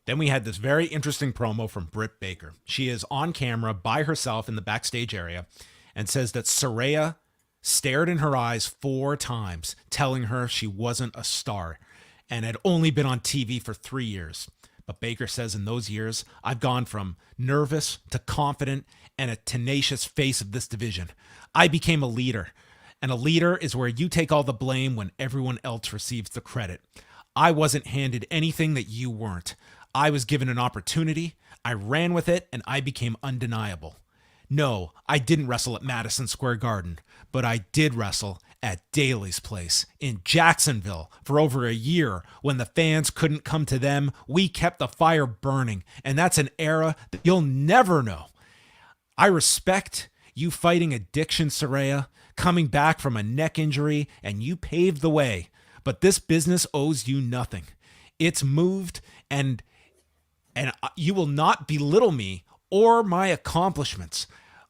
Then we had this very interesting promo from Britt Baker. She is on camera by herself in the backstage area and says that Saraya stared in her eyes 4 times, telling her she wasn't a star and had only been on TV for 3 years. But Baker says in those years, I've gone from nervous to confident and a tenacious face of this division. I became a leader, and a leader is where you take all the blame when everyone else receives the credit. I wasn't handed anything that you weren't. I was given an opportunity, I ran with it, and I became undeniable. No, I didn't wrestle at Madison Square Garden, but I did wrestle at Daly's Place in Jacksonville for over a year. When the fans couldn't come to them, we kept the fire burning, and that's an era that you'll never know. I respect you fighting addiction, Saraya, coming back from a neck injury, and you paved the way, but this business owes you nothing. It's moved, and you will not belittle me or my accomplishments.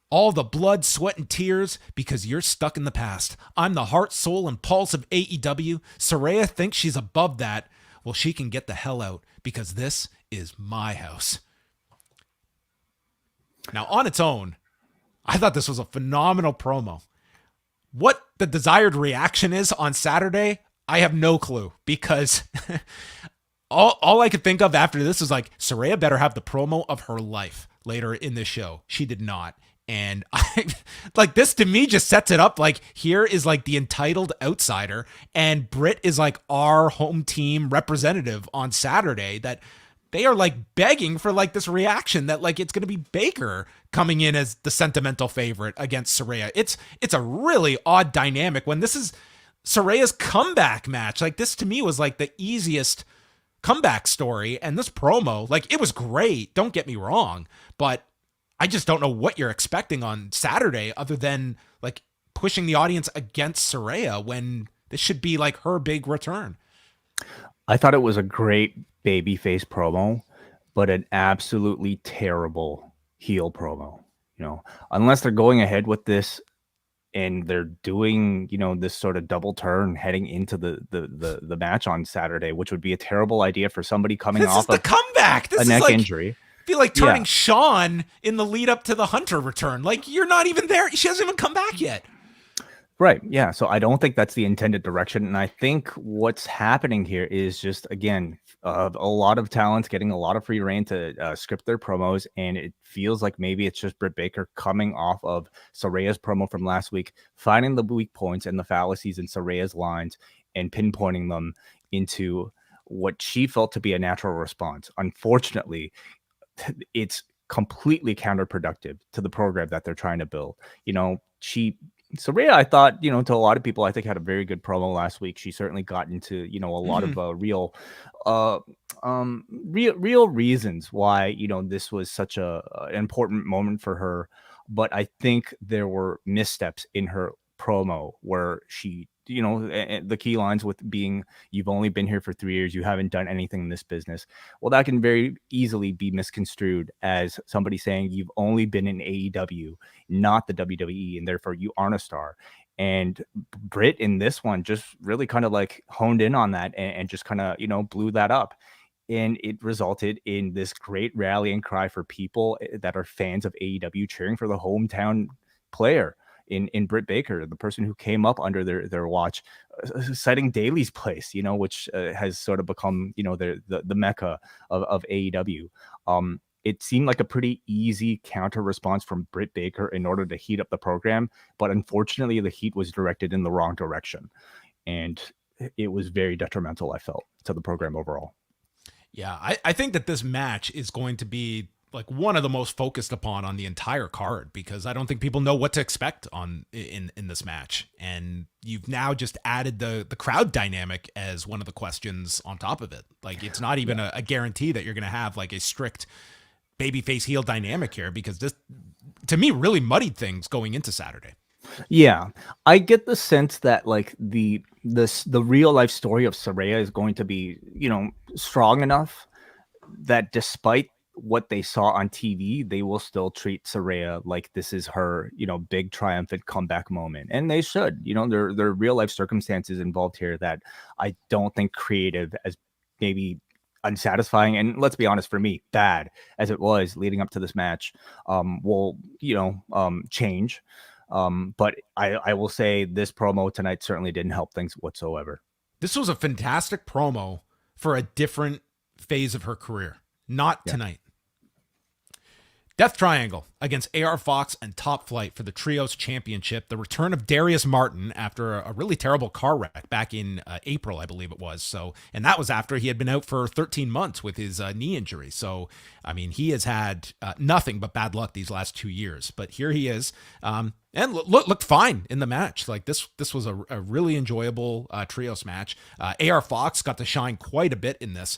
All the blood, sweat, and tears because you're stuck in the past. I'm the heart, soul, and pulse of AEW. Saraya thinks she's above that. Well, she can get the hell out because this is my house. Now, on its own, I thought this was a phenomenal promo. What the desired reaction is on Saturday, I have no clue because all I could think of after this was like, Saraya better have the promo of her life later in this show. She did not. And this to me just sets it up like here is like the entitled outsider, and Britt is like our home team representative on Saturday, that they are like begging for like this reaction that like it's going to be Baker coming in as the sentimental favorite against Saraya. It's a really odd dynamic when this is Saraya's comeback match. Like this to me was like the easiest comeback story, and this promo, like it was great, don't get me wrong, but I just don't know what you're expecting on Saturday other than like pushing the audience against Saraya when this should be like her big return. I thought it was a great babyface promo, but an absolutely terrible heel promo. Unless they're going ahead with this and they're doing, this sort of double turn heading into the match on Saturday, which would be a terrible idea for somebody coming off of the comeback. This a is neck like, injury. I feel like turning Sean in the lead up to the Hunter return. Like you're not even there. She hasn't even come back yet. Right. Yeah. So I don't think that's the intended direction. And I think what's happening here is just, again, a lot of talents getting a lot of free reign to script their promos. And it feels like maybe it's just Britt Baker coming off of Saraya's promo from last week, finding the weak points and the fallacies in Saraya's lines and pinpointing them into what she felt to be a natural response. Unfortunately, it's completely counterproductive to the program that they're trying to build. Saraya, I thought, to a lot of people, I think had a very good promo last week. She certainly got into, a lot of real reasons why, this was such an important moment for her. But I think there were missteps in her promo where she, the key lines with being, you've only been here for 3 years, you haven't done anything in this business. Well, that can very easily be misconstrued as somebody saying you've only been in AEW, not the WWE, and therefore you aren't a star. And Britt in this one just really kind of like honed in on that and just kind of, blew that up. And it resulted in this great rallying cry for people that are fans of AEW cheering for the hometown player in Britt Baker, the person who came up under their watch, citing Daly's place, which has sort of become, the mecca of AEW. It seemed like a pretty easy counter response from Britt Baker in order to heat up the program. But unfortunately, the heat was directed in the wrong direction. And it was very detrimental, I felt, to the program overall. Yeah, I think that this match is going to be like one of the most focused upon on the entire card, because I don't think people know what to expect in this match. And you've now just added the crowd dynamic as one of the questions on top of it. Like, it's not even a guarantee that you're going to have like a strict babyface heel dynamic here, because this, to me, really muddied things going into Saturday. Yeah, I get the sense that like the real life story of Saraya is going to be, strong enough that despite what they saw on TV, they will still treat Saraya like this is her, big triumphant comeback moment. And they should, there are real life circumstances involved here that I don't think creative as maybe unsatisfying, and let's be honest, for me, bad as it was leading up to this match, will, change. But I will say this promo tonight certainly didn't help things whatsoever. This was a fantastic promo for a different phase of her career. Not tonight. Death Triangle against AR Fox and Top Flight for the Trios Championship. The return of Darius Martin after a really terrible car wreck back in April, I believe it was. And that was after he had been out for 13 months with his knee injury. So, I mean, he has had nothing but bad luck these last 2 years. But here he is, and looked fine in the match. Like this was a really enjoyable trios match. AR Fox got to shine quite a bit in this.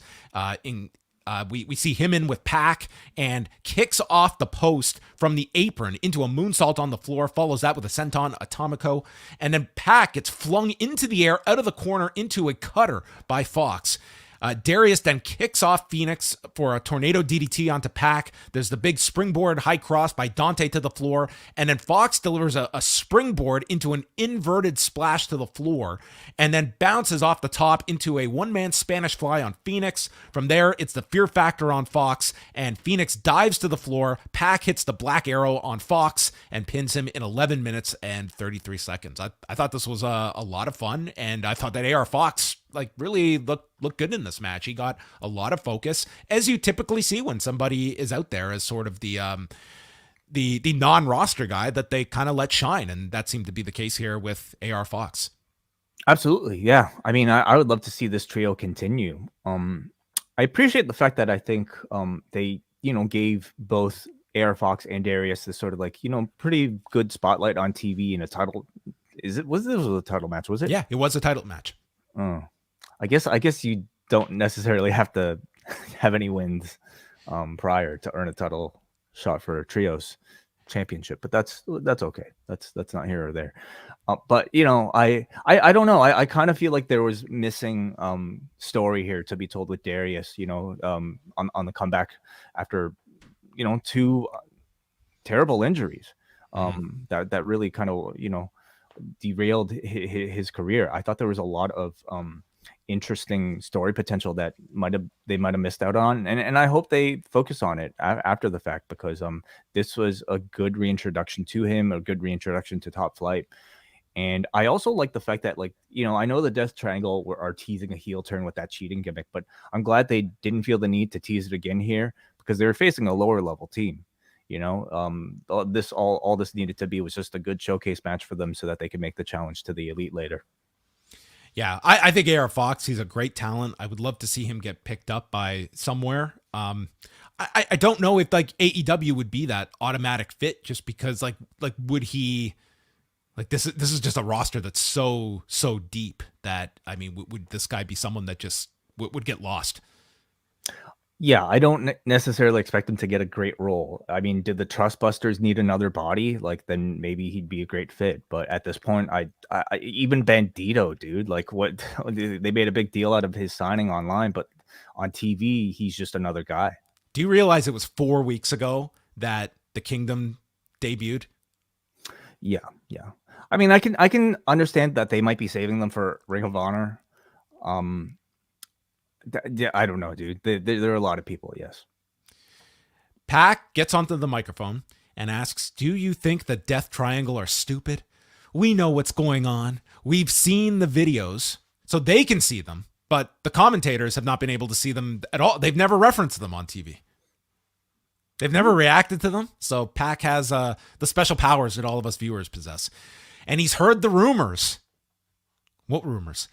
We see him in with Pac and kicks off the post from the apron into a moonsault on the floor, follows that with a senton atomico, and then Pac gets flung into the air out of the corner into a cutter by Fox. Darius then kicks off Phoenix for a tornado DDT onto Pac. There's the big springboard high cross by Dante to the floor, and then Fox delivers a springboard into an inverted splash to the floor, and then bounces off the top into a one-man Spanish fly on Phoenix. From there, it's the Fear Factor on Fox, and Phoenix dives to the floor. Pac hits the Black Arrow on Fox and pins him in 11 minutes and 33 seconds. I thought this was a lot of fun, and I thought that AR Fox really looked good in this match. He got a lot of focus, as you typically see when somebody is out there as sort of the non-roster guy that they kind of let shine, and that seemed to be the case here with AR Fox. Absolutely, yeah. I mean, I would love to see this trio continue. I appreciate the fact that I think they gave both AR Fox and Darius this sort of pretty good spotlight on TV in a title. Was this a title match? Was it? Yeah, it was a title match. Oh. I guess you don't necessarily have to have any wins prior to earn a title shot for a trios championship, but that's okay. That's not here or there. But I don't know. I kind of feel like there was missing story here to be told with Darius. On the comeback after 2 terrible injuries that really kind of derailed his career. I thought there was a lot of interesting story potential that they might have missed out on, and I hope they focus on it after the fact, because this was a good reintroduction to him, a good reintroduction to Top Flight. And I also like the fact that I know the Death Triangle are teasing a heel turn with that cheating gimmick, but I'm glad they didn't feel the need to tease it again here, because they were facing a lower level team. All this needed to be was just a good showcase match for them so that they could make the challenge to the Elite later. Yeah, I think AR Fox, he's a great talent. I would love to see him get picked up by somewhere. I don't know if like AEW would be that automatic fit, just because like would he, like this is just a roster that's so deep that, I mean, would this guy be someone that just would get lost? Yeah, I don't necessarily expect him to get a great role. I mean, did the Trustbusters need another body? Like, then maybe he'd be a great fit. But at this point, I even Bandido, dude, like what they made a big deal out of his signing online, but on TV, he's just another guy. Do you realize it was 4 weeks ago that the Kingdom debuted? Yeah. I mean, I can understand that they might be saving them for Ring of Honor. Yeah, I don't know, dude. There are a lot of people, yes. Pac gets onto the microphone and asks, "Do you think the Death Triangle are stupid? We know what's going on. We've seen the videos, so they can see them, but the commentators have not been able to see them at all. They've never referenced them on TV. They've never reacted to them." So Pac has the special powers that all of us viewers possess. And he's heard the rumors. What rumors?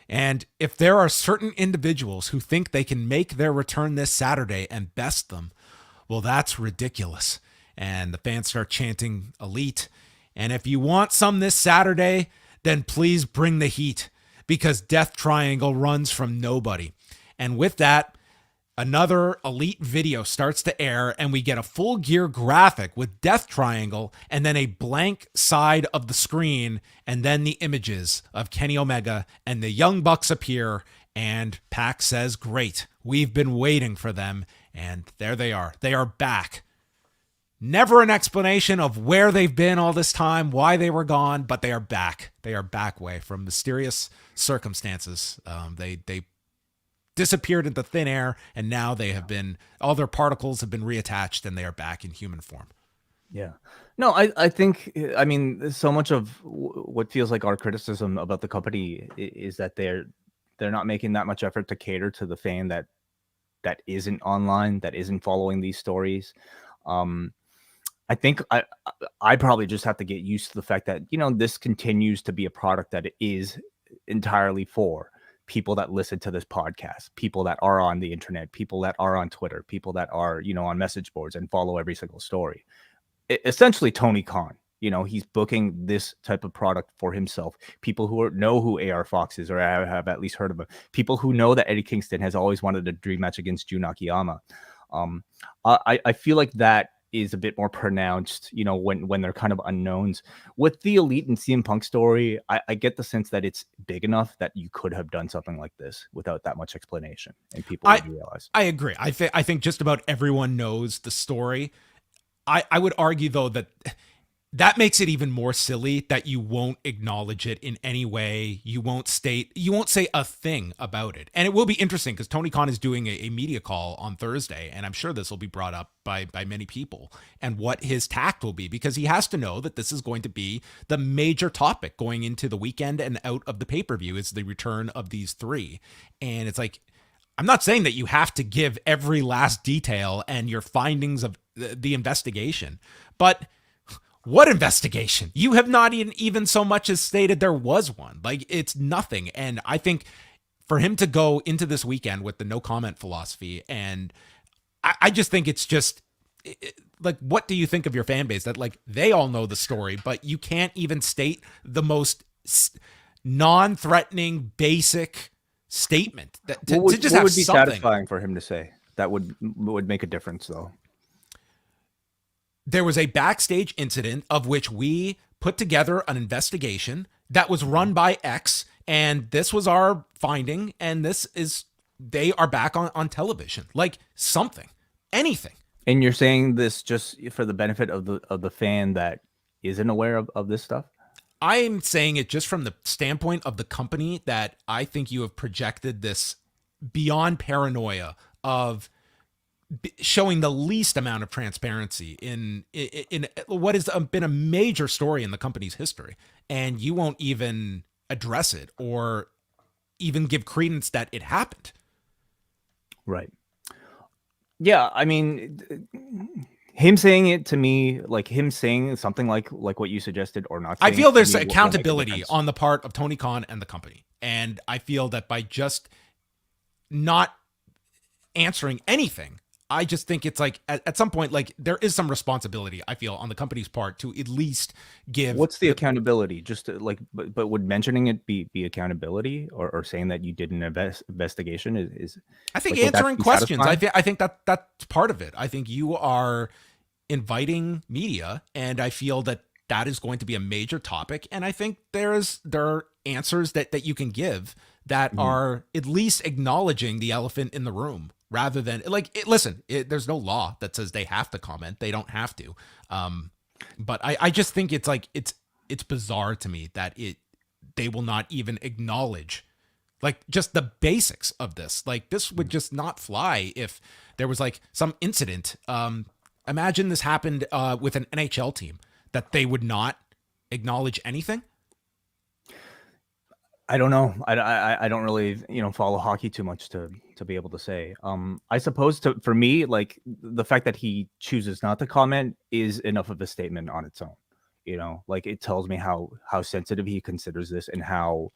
And if there are certain individuals who think they can make their return this Saturday and best them, well, that's ridiculous. And the fans start chanting Elite. And if you want some this Saturday, then please bring the heat, because Death Triangle runs from nobody. And with that, another Elite video starts to air, and we get a full gear graphic with Death Triangle and then a blank side of the screen, and then the images of Kenny Omega and the Young Bucks appear, and Pac says, "Great, we've been waiting for them," and there they are. They are back. Never an explanation of where they've been all this time, why they were gone, but they are back. They are back, way from mysterious circumstances. They disappeared into thin air, and now they have been, all their particles have been reattached, and they are back in human form. Yeah. No, I think, I mean, so much of what feels like our criticism about the company is that they're not making that much effort to cater to the fan that isn't online, that isn't following these stories. I think I probably just have to get used to the fact that, you know, this continues to be a product that is entirely for people that listen to this podcast, people that are on the internet, people that are on Twitter, people that are, you know, on message boards and follow every single story. Essentially, Tony Khan, you know, he's booking this type of product for himself. People who know who AR Fox is, or have at least heard of him. People who know that Eddie Kingston has always wanted a dream match against Jun Akiyama. I feel like that is a bit more pronounced, you know, when they're kind of unknowns. With the Elite and CM Punk story, I get the sense that it's big enough that you could have done something like this without that much explanation, and people would realize. I agree. I think just about everyone knows the story. I would argue, though, that makes it even more silly that you won't acknowledge it in any way. You won't say a thing about it. And it will be interesting because Tony Khan is doing a media call on Thursday, and I'm sure this will be brought up by many people, and what his tact will be, because he has to know that this is going to be the major topic going into the weekend and out of the pay-per-view, is the return of these three. And it's like, I'm not saying that you have to give every last detail and your findings of the investigation, but what investigation? You have not even so much as stated there was one. Like, it's nothing. And I think for him to go into this weekend with the no comment philosophy, and I just think it's just like, what do you think of your fan base that, like, they all know the story, but you can't even state the most non-threatening, basic statement to just have would be something satisfying for him to say that would make a difference, though? There was a backstage incident of which we put together an investigation that was run by X, and this was our finding, and they are back on television. Like, something, anything. And you're saying this just for the benefit of the fan that isn't aware of this stuff? I'm saying it just from the standpoint of the company, that I think you have projected this beyond paranoia of showing the least amount of transparency in what has been a major story in the company's history, and you won't even address it or even give credence that it happened. Right. Yeah, I mean, him saying it to me, like him saying something like what you suggested or not. I feel there's will make a accountability difference. on the part of Tony Khan and the company. And I feel that by just not answering anything, I just think it's like at some point, like there is some responsibility, I feel, on the company's part to at least give. What's the accountability? Just like, but would mentioning it be accountability, or saying that you did an investigation is I think like, answering questions. I think that's part of it. I think you are inviting media, and I feel that is going to be a major topic. And I think there are answers that you can give that are at least acknowledging the elephant in the room, rather than like, there's no law that says they have to comment. They don't have to. But I just think it's like, it's bizarre to me that they will not even acknowledge like just the basics of this. Like this would just not fly if there was like some incident. Imagine this happened with an NHL team, that they would not acknowledge anything. I don't know. I don't really, follow hockey too much to be able to say. I suppose for me, like the fact that he chooses not to comment is enough of a statement on its own. Like it tells me how sensitive he considers this, and how,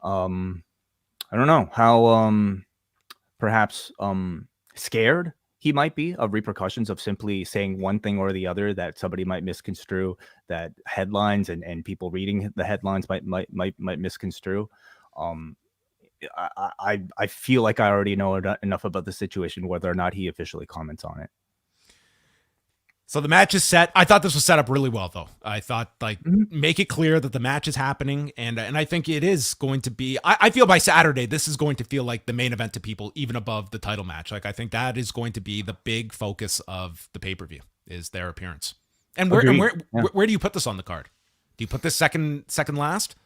I don't know, how perhaps scared he might be of repercussions of simply saying one thing or the other that somebody might misconstrue, that headlines and people reading the headlines might misconstrue. I feel like I already know enough about the situation, whether or not he officially comments on it. So the match is set. I thought this was set up really well, though. I thought, like, make it clear that the match is happening, and I think it is going to be. I feel by Saturday, this is going to feel like the main event to people, even above the title match. Like, I think that is going to be the big focus of the pay-per-view, is their appearance. And where do you put this on the card? Do you put this second last?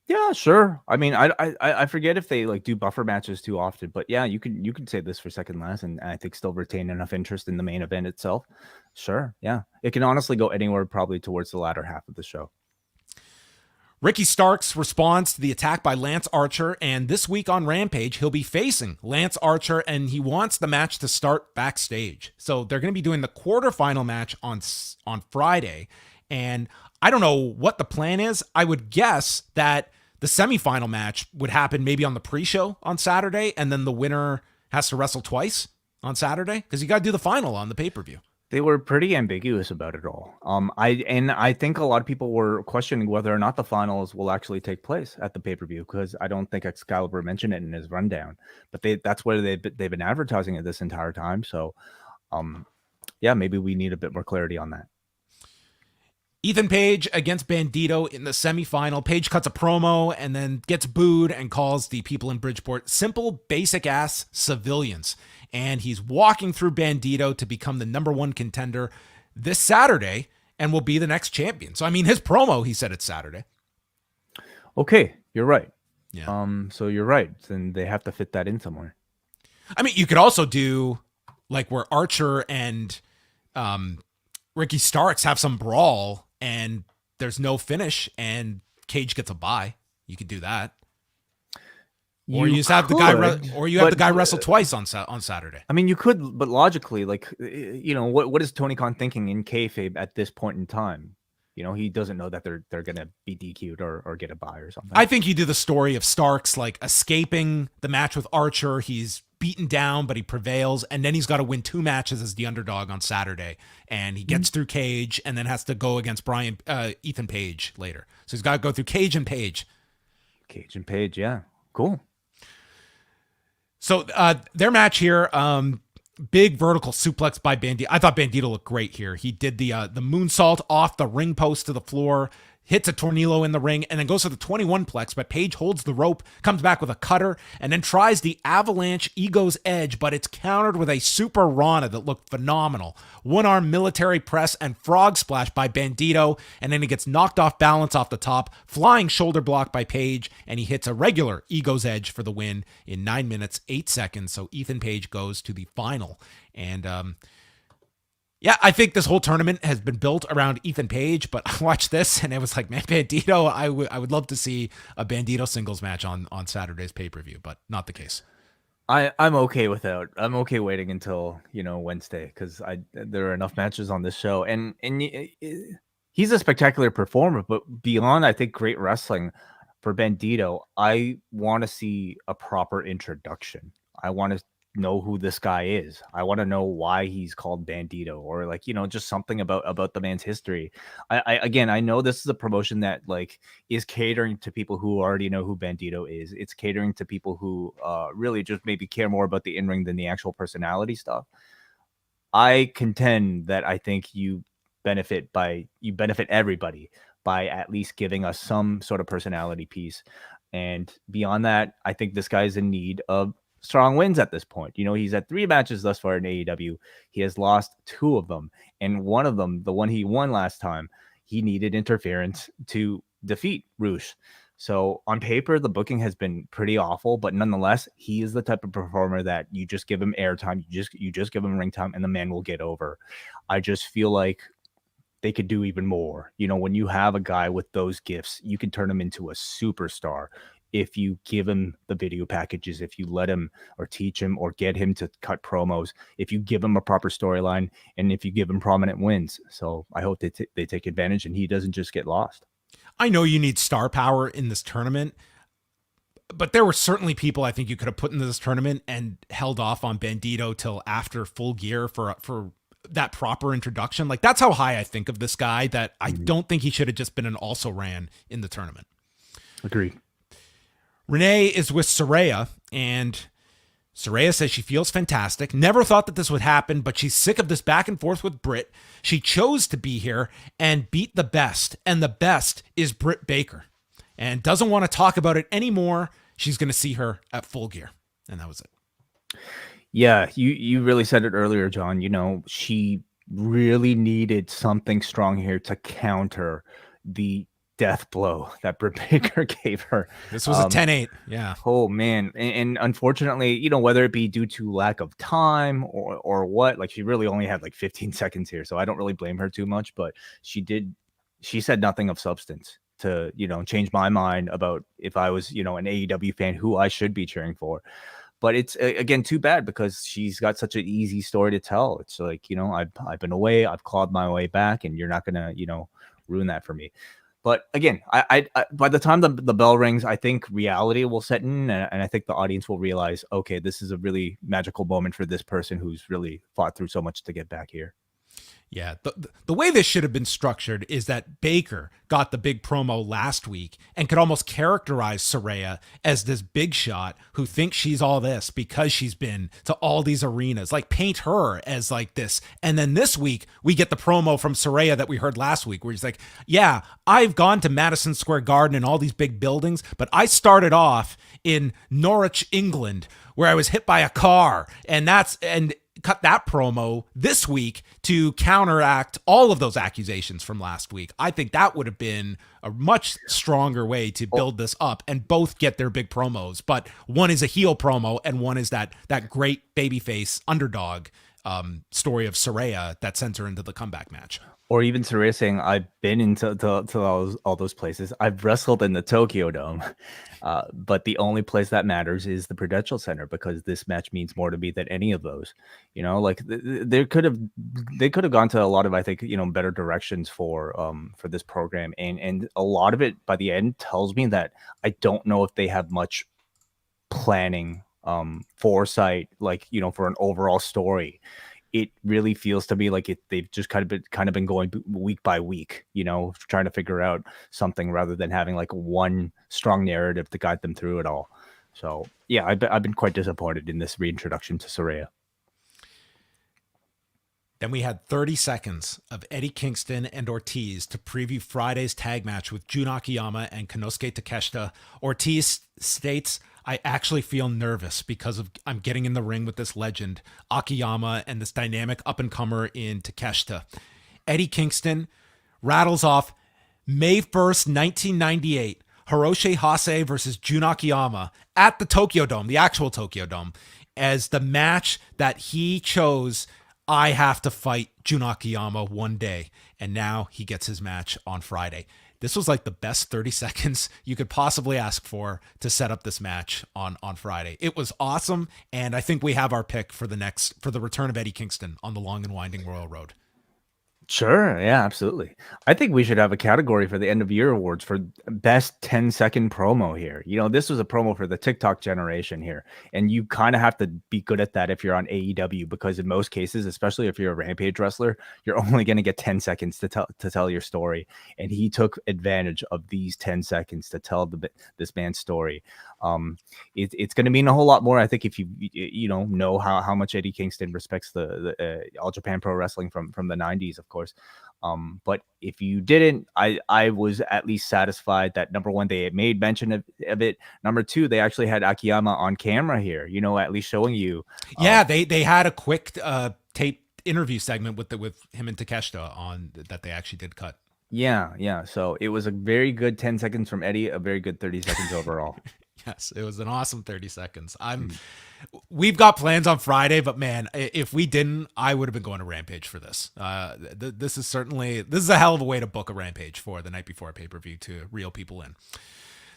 Yeah, sure. I mean, I forget if they like do buffer matches too often, but yeah, you could say this for second last, and I think still retain enough interest in the main event itself. Sure, yeah, it can honestly go anywhere, probably towards the latter half of the show. Ricky Starks responds to the attack by Lance Archer, and this week on Rampage, he'll be facing Lance Archer, and he wants the match to start backstage. So they're going to be doing the quarterfinal match on Friday, and I don't know what the plan is. I would guess that the semifinal match would happen maybe on the pre-show on Saturday, and then the winner has to wrestle twice on Saturday, because you got to do the final on the pay-per-view. They were pretty ambiguous about it all. I think a lot of people were questioning whether or not the finals will actually take place at the pay-per-view, because I don't think Excalibur mentioned it in his rundown, but that's where they've been advertising it this entire time. So, yeah, maybe we need a bit more clarity on that. Ethan Page against Bandido in the semifinal. Page cuts a promo and then gets booed and calls the people in Bridgeport simple, basic-ass civilians. And he's walking through Bandido to become the number one contender this Saturday and will be the next champion. So, I mean, his promo, he said it's Saturday. Okay, you're right. Yeah. So you're right. Then they have to fit that in somewhere. I mean, you could also do like where Archer and Ricky Starks have some brawl, and there's no finish, and Cage gets a bye. You could do that, or you just have the guy wrestle twice on Saturday. I mean, you could, but logically, like, what is Tony Khan thinking in kayfabe at this point in time? He doesn't know that they're gonna be DQ'd or get a bye or something. I think you do the story of Starks like escaping the match with Archer. He's beaten down, but he prevails, and then he's got to win 2 matches as the underdog on Saturday, and he gets through Cage, and then has to go against Ethan Page later. So he's got to go through Cage and Page. Cage and Page, yeah, cool. So their match here, big vertical suplex by Bandido. I thought Bandido looked great here. He did the moonsault off the ring post to the floor, hits a tornillo in the ring, and then goes for the 21 plex, but Page holds the rope, comes back with a cutter, and then tries the avalanche Ego's Edge, but it's countered with a super Rana that looked phenomenal. One-arm military press and frog splash by Bandido, and then he gets knocked off balance off the top, flying shoulder block by Page, and he hits a regular Ego's Edge for the win in 9 minutes, 8 seconds, so Ethan Page goes to the final. And yeah, I think this whole tournament has been built around Ethan Page, but I watched this and it was like, man, Bandido, I would love to see a Bandido singles match on Saturday's pay-per-view, but not the case. I'm okay without. I'm okay waiting until Wednesday because there are enough matches on this show, and he's a spectacular performer. But beyond, I think, great wrestling for Bandido, I want to see a proper introduction. I want to know who this guy is. I want to know why he's called Bandido, or like just something about the man's history. Again, I know this is a promotion that like is catering to people who already know who Bandido is. It's catering to people who really just maybe care more about the in-ring than the actual personality stuff. I contend that I think you benefit everybody by at least giving us some sort of personality piece. And beyond that, I think this guy's in need of strong wins at this point. He's had 3 matches thus far in AEW. He has lost 2 of them. And one of them, the one he won last time, he needed interference to defeat Roosh. So on paper, the booking has been pretty awful, but nonetheless, he is the type of performer that you just give him airtime, you just give him ring time, and the man will get over. I just feel like they could do even more. When you have a guy with those gifts, you can turn him into a superstar if you give him the video packages, if you let him or teach him or get him to cut promos, if you give him a proper storyline, and if you give him prominent wins. So I hope they take advantage and he doesn't just get lost. I know you need star power in this tournament, but there were certainly people I think you could have put into this tournament and held off on Bandido till after Full Gear for that proper introduction. Like, that's how high I think of this guy, that I don't think he should have just been an also-ran in the tournament. Agreed. Renee is with Saraya, and Saraya says she feels fantastic. Never thought that this would happen, but she's sick of this back and forth with Britt. She chose to be here and beat the best, and the best is Britt Baker, and doesn't want to talk about it anymore. She's going to see her at Full Gear, and that was it. Yeah, you really said it earlier, John. She really needed something strong here to counter the death blow that Britt Baker gave her. This was a 10-8. Yeah. Oh man. And unfortunately, whether it be due to lack of time or what, like she really only had like 15 seconds here. So I don't really blame her too much, but she said nothing of substance to, change my mind about if I was, an AEW fan, who I should be cheering for. But it's, again, too bad because she's got such an easy story to tell. It's like, I've been away, I've clawed my way back, and you're not going to, ruin that for me. But again, I by the time the bell rings, I think reality will set in, and I think the audience will realize, okay, this is a really magical moment for this person who's really fought through so much to get back here. Yeah, the way this should have been structured is that Baker got the big promo last week and could almost characterize Saraya as this big shot who thinks she's all this because she's been to all these arenas. Like, paint her as like this. And then this week, we get the promo from Saraya that we heard last week where he's like, yeah, I've gone to Madison Square Garden and all these big buildings, but I started off in Norwich, England, where I was hit by a car. And cut that promo this week to counteract all of those accusations from last week. I think that would have been a much stronger way to build this up and both get their big promos. But one is a heel promo and one is that great babyface underdog story of Saraya that sends her into the comeback match. Or even Saraya saying, I've been into all those places. I've wrestled in the Tokyo Dome. But the only place that matters is the Prudential Center because this match means more to me than any of those. Like they could have gone to a lot of, I think, better directions for this program. And a lot of it by the end tells me that I don't know if they have much planning, foresight, like, for an overall story. It really feels to me like they've just kind of been going week by week, trying to figure out something rather than having like one strong narrative to guide them through it all. So yeah, I've been quite disappointed in this reintroduction to Saraya. Then we had 30 seconds of Eddie Kingston and Ortiz to preview Friday's tag match with Jun Akiyama and Konosuke Takeshita. Ortiz states, I actually feel nervous because I'm getting in the ring with this legend, Akiyama, and this dynamic up-and-comer in Takeshita. Eddie Kingston rattles off May 1st, 1998, Hiroshi Hase versus Jun Akiyama at the Tokyo Dome, the actual Tokyo Dome, as the match that he chose. I have to fight Jun Akiyama one day, and now he gets his match on Friday. this was like the best 30 seconds you could possibly ask for to set up this match on Friday. It was awesome, and I think we have our pick for the return of Eddie Kingston on the long and winding Royal Road. Sure. Yeah, absolutely. I think we should have a category for the end of year awards for best 10-second promo here. This was a promo for the TikTok generation here. And you kind of have to be good at that if you're on AEW, because in most cases, especially if you're a Rampage wrestler, you're only going to get 10 seconds to tell your story. And he took advantage of these 10 seconds to tell this man's story. It's going to mean a whole lot more, I think, if you know how much Eddie Kingston respects the All Japan Pro Wrestling from the 90s, of course. But if you didn't, I was at least satisfied that, number one, they had made mention of it. Number two, they actually had Akiyama on camera here, at least showing you. Yeah, they had a quick tape interview segment with him and Takeshita on that they actually did cut. Yeah. So it was a very good 10 seconds from Eddie, a very good 30 seconds overall. Yes, it was an awesome 30 seconds. We've got plans on Friday, but man, if we didn't, I would have been going to Rampage for this. This is a hell of a way to book a Rampage for the night before a pay-per-view to reel people in.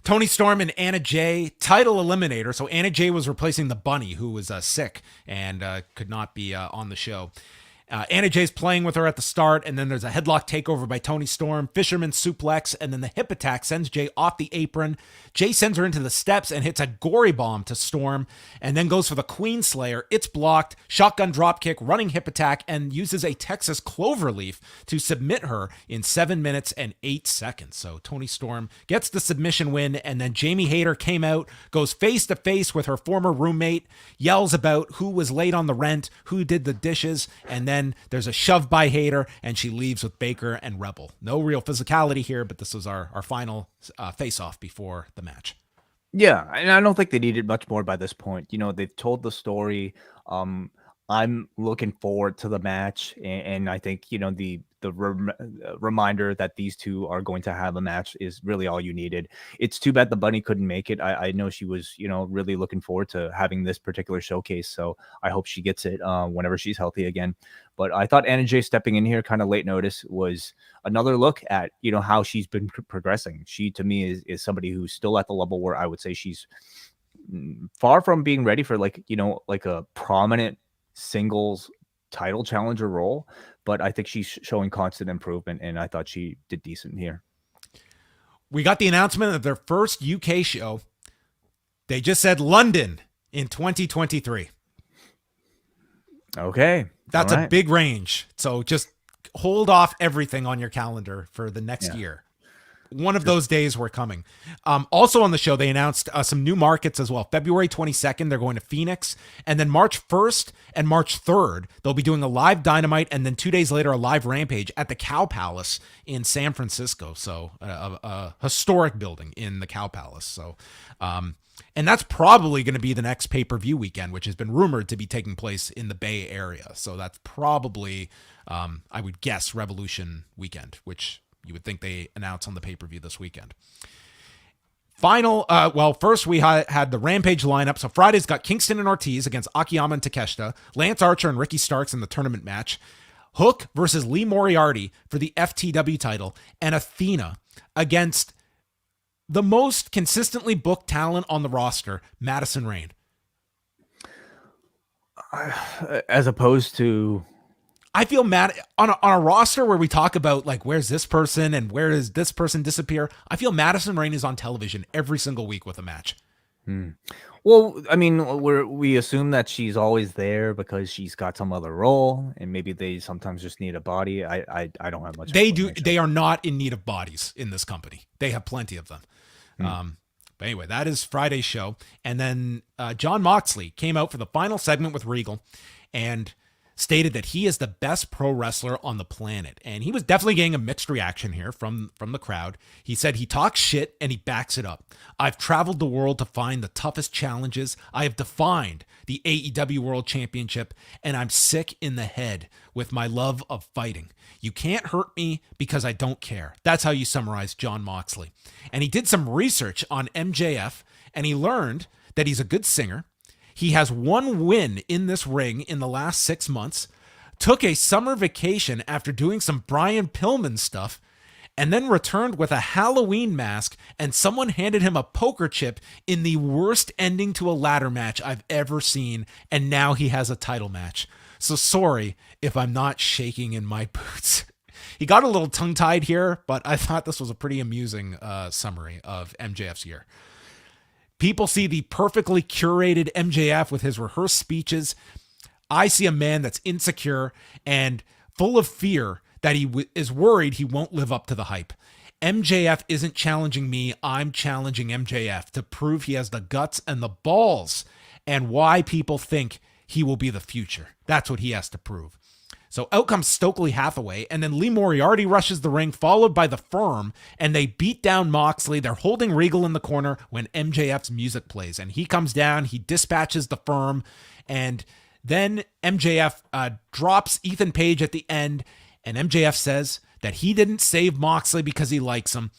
Toni Storm and Anna Jay, title eliminator. So Anna Jay was replacing the Bunny, who was sick and could not be on the show. Anna Jay's playing with her at the start, and then there's a headlock takeover by Toni Storm, fisherman suplex, and then the hip attack sends Jay off the apron. Jay sends her into the steps and hits a gory bomb to Storm, and then goes for the Queen Slayer. It's blocked, shotgun dropkick, running hip attack, and uses a Texas Cloverleaf to submit her in 7 minutes and 8 seconds. So Toni Storm gets the submission win, and then Jamie Hayter came out, goes face to face with her former roommate, yells about who was late on the rent, who did the dishes, and then there's a shove by Hayter, and she leaves with Baker and Rebel. No real physicality here, but this was our final face-off before the match. Yeah, and I don't think they needed much more by this point. They've told the story. I'm looking forward to the match, and I think the reminder that these two are going to have a match is really all you needed. It's too bad the Bunny couldn't make it. I know she was really looking forward to having this particular showcase, so I hope she gets it whenever she's healthy again. But I thought Anna Jay stepping in here kind of late notice was another look at how she's been progressing. She, to me, is somebody who's still at the level where I would say she's far from being ready for like a prominent singles title challenger role, but I think she's showing constant improvement, and I thought she did decent here. We got the announcement of their first UK show. They just said London in 2023. Okay. That's a big range. So just hold off everything on your calendar for the next year. One of those days we're coming. Also on the show, they announced some new markets as well. February 22nd, they're going to Phoenix. And then March 1st and March 3rd, they'll be doing a live Dynamite. And then 2 days later, a live Rampage at the Cow Palace in San Francisco. So a historic building in the Cow Palace. So, and that's probably going to be the next pay-per-view weekend, which has been rumored to be taking place in the Bay Area. So that's probably, I would guess, Revolution weekend, which you would think they announce on the pay-per-view this weekend. First we had the Rampage lineup. So Friday's got Kingston and Ortiz against Akiyama and Takeshita, Lance Archer and Ricky Starks in the tournament match, Hook versus Lee Moriarty for the FTW title, and Athena against the most consistently booked talent on the roster, Madison Rayne. As opposed to... I feel mad on a roster where we talk about like, where's this person and where does this person disappear? I feel Madison Rayne is on television every single week with a match. Well, I mean, we assume that she's always there because she's got some other role, and maybe they sometimes just need a body. I don't have much. They are not in need of bodies in this company. They have plenty of them. But anyway, that is Friday's show. And then Jon Moxley came out for the final segment with Regal and stated that he is the best pro wrestler on the planet. And he was definitely getting a mixed reaction here from the crowd. He said he talks shit and he backs it up. I've traveled the world to find the toughest challenges. I have defined the AEW World Championship, and I'm sick in the head with my love of fighting. You can't hurt me because I don't care. That's how you summarize Jon Moxley. And he did some research on MJF, and he learned that he's a good singer. He has one win in this ring in the last 6 months, took a summer vacation after doing some Brian Pillman stuff, and then returned with a Halloween mask, and someone handed him a poker chip in the worst ending to a ladder match I've ever seen, and now he has a title match. So sorry if I'm not shaking in my boots. He got a little tongue-tied here, but I thought this was a pretty amusing summary of MJF's year. People see the perfectly curated MJF with his rehearsed speeches. I see a man that's insecure and full of fear that he is worried he won't live up to the hype. MJF isn't challenging me. I'm challenging MJF to prove he has the guts and the balls and why people think he will be the future. That's what he has to prove. So out comes Stokely Hathaway, and then Lee Moriarty rushes the ring, followed by the Firm, and they beat down Moxley. They're holding Regal in the corner when MJF's music plays, and he comes down, he dispatches the Firm, and then MJF drops Ethan Page at the end, and MJF says that he didn't save Moxley because he likes him.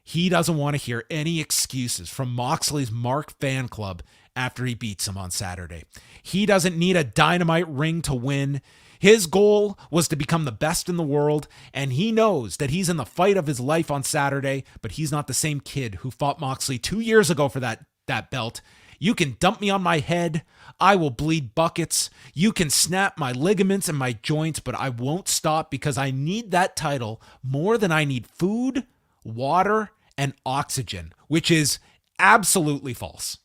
He doesn't want to hear any excuses from Moxley's Mark fan club after he beats him on Saturday. He doesn't need a Dynamite ring to win. His goal was to become the best in the world, and he knows that he's in the fight of his life on Saturday, but he's not the same kid who fought Moxley 2 years ago for that belt. You can dump me on my head. I will bleed buckets. You can snap my ligaments and my joints, but I won't stop because I need that title more than I need food, water, and oxygen, which is absolutely false.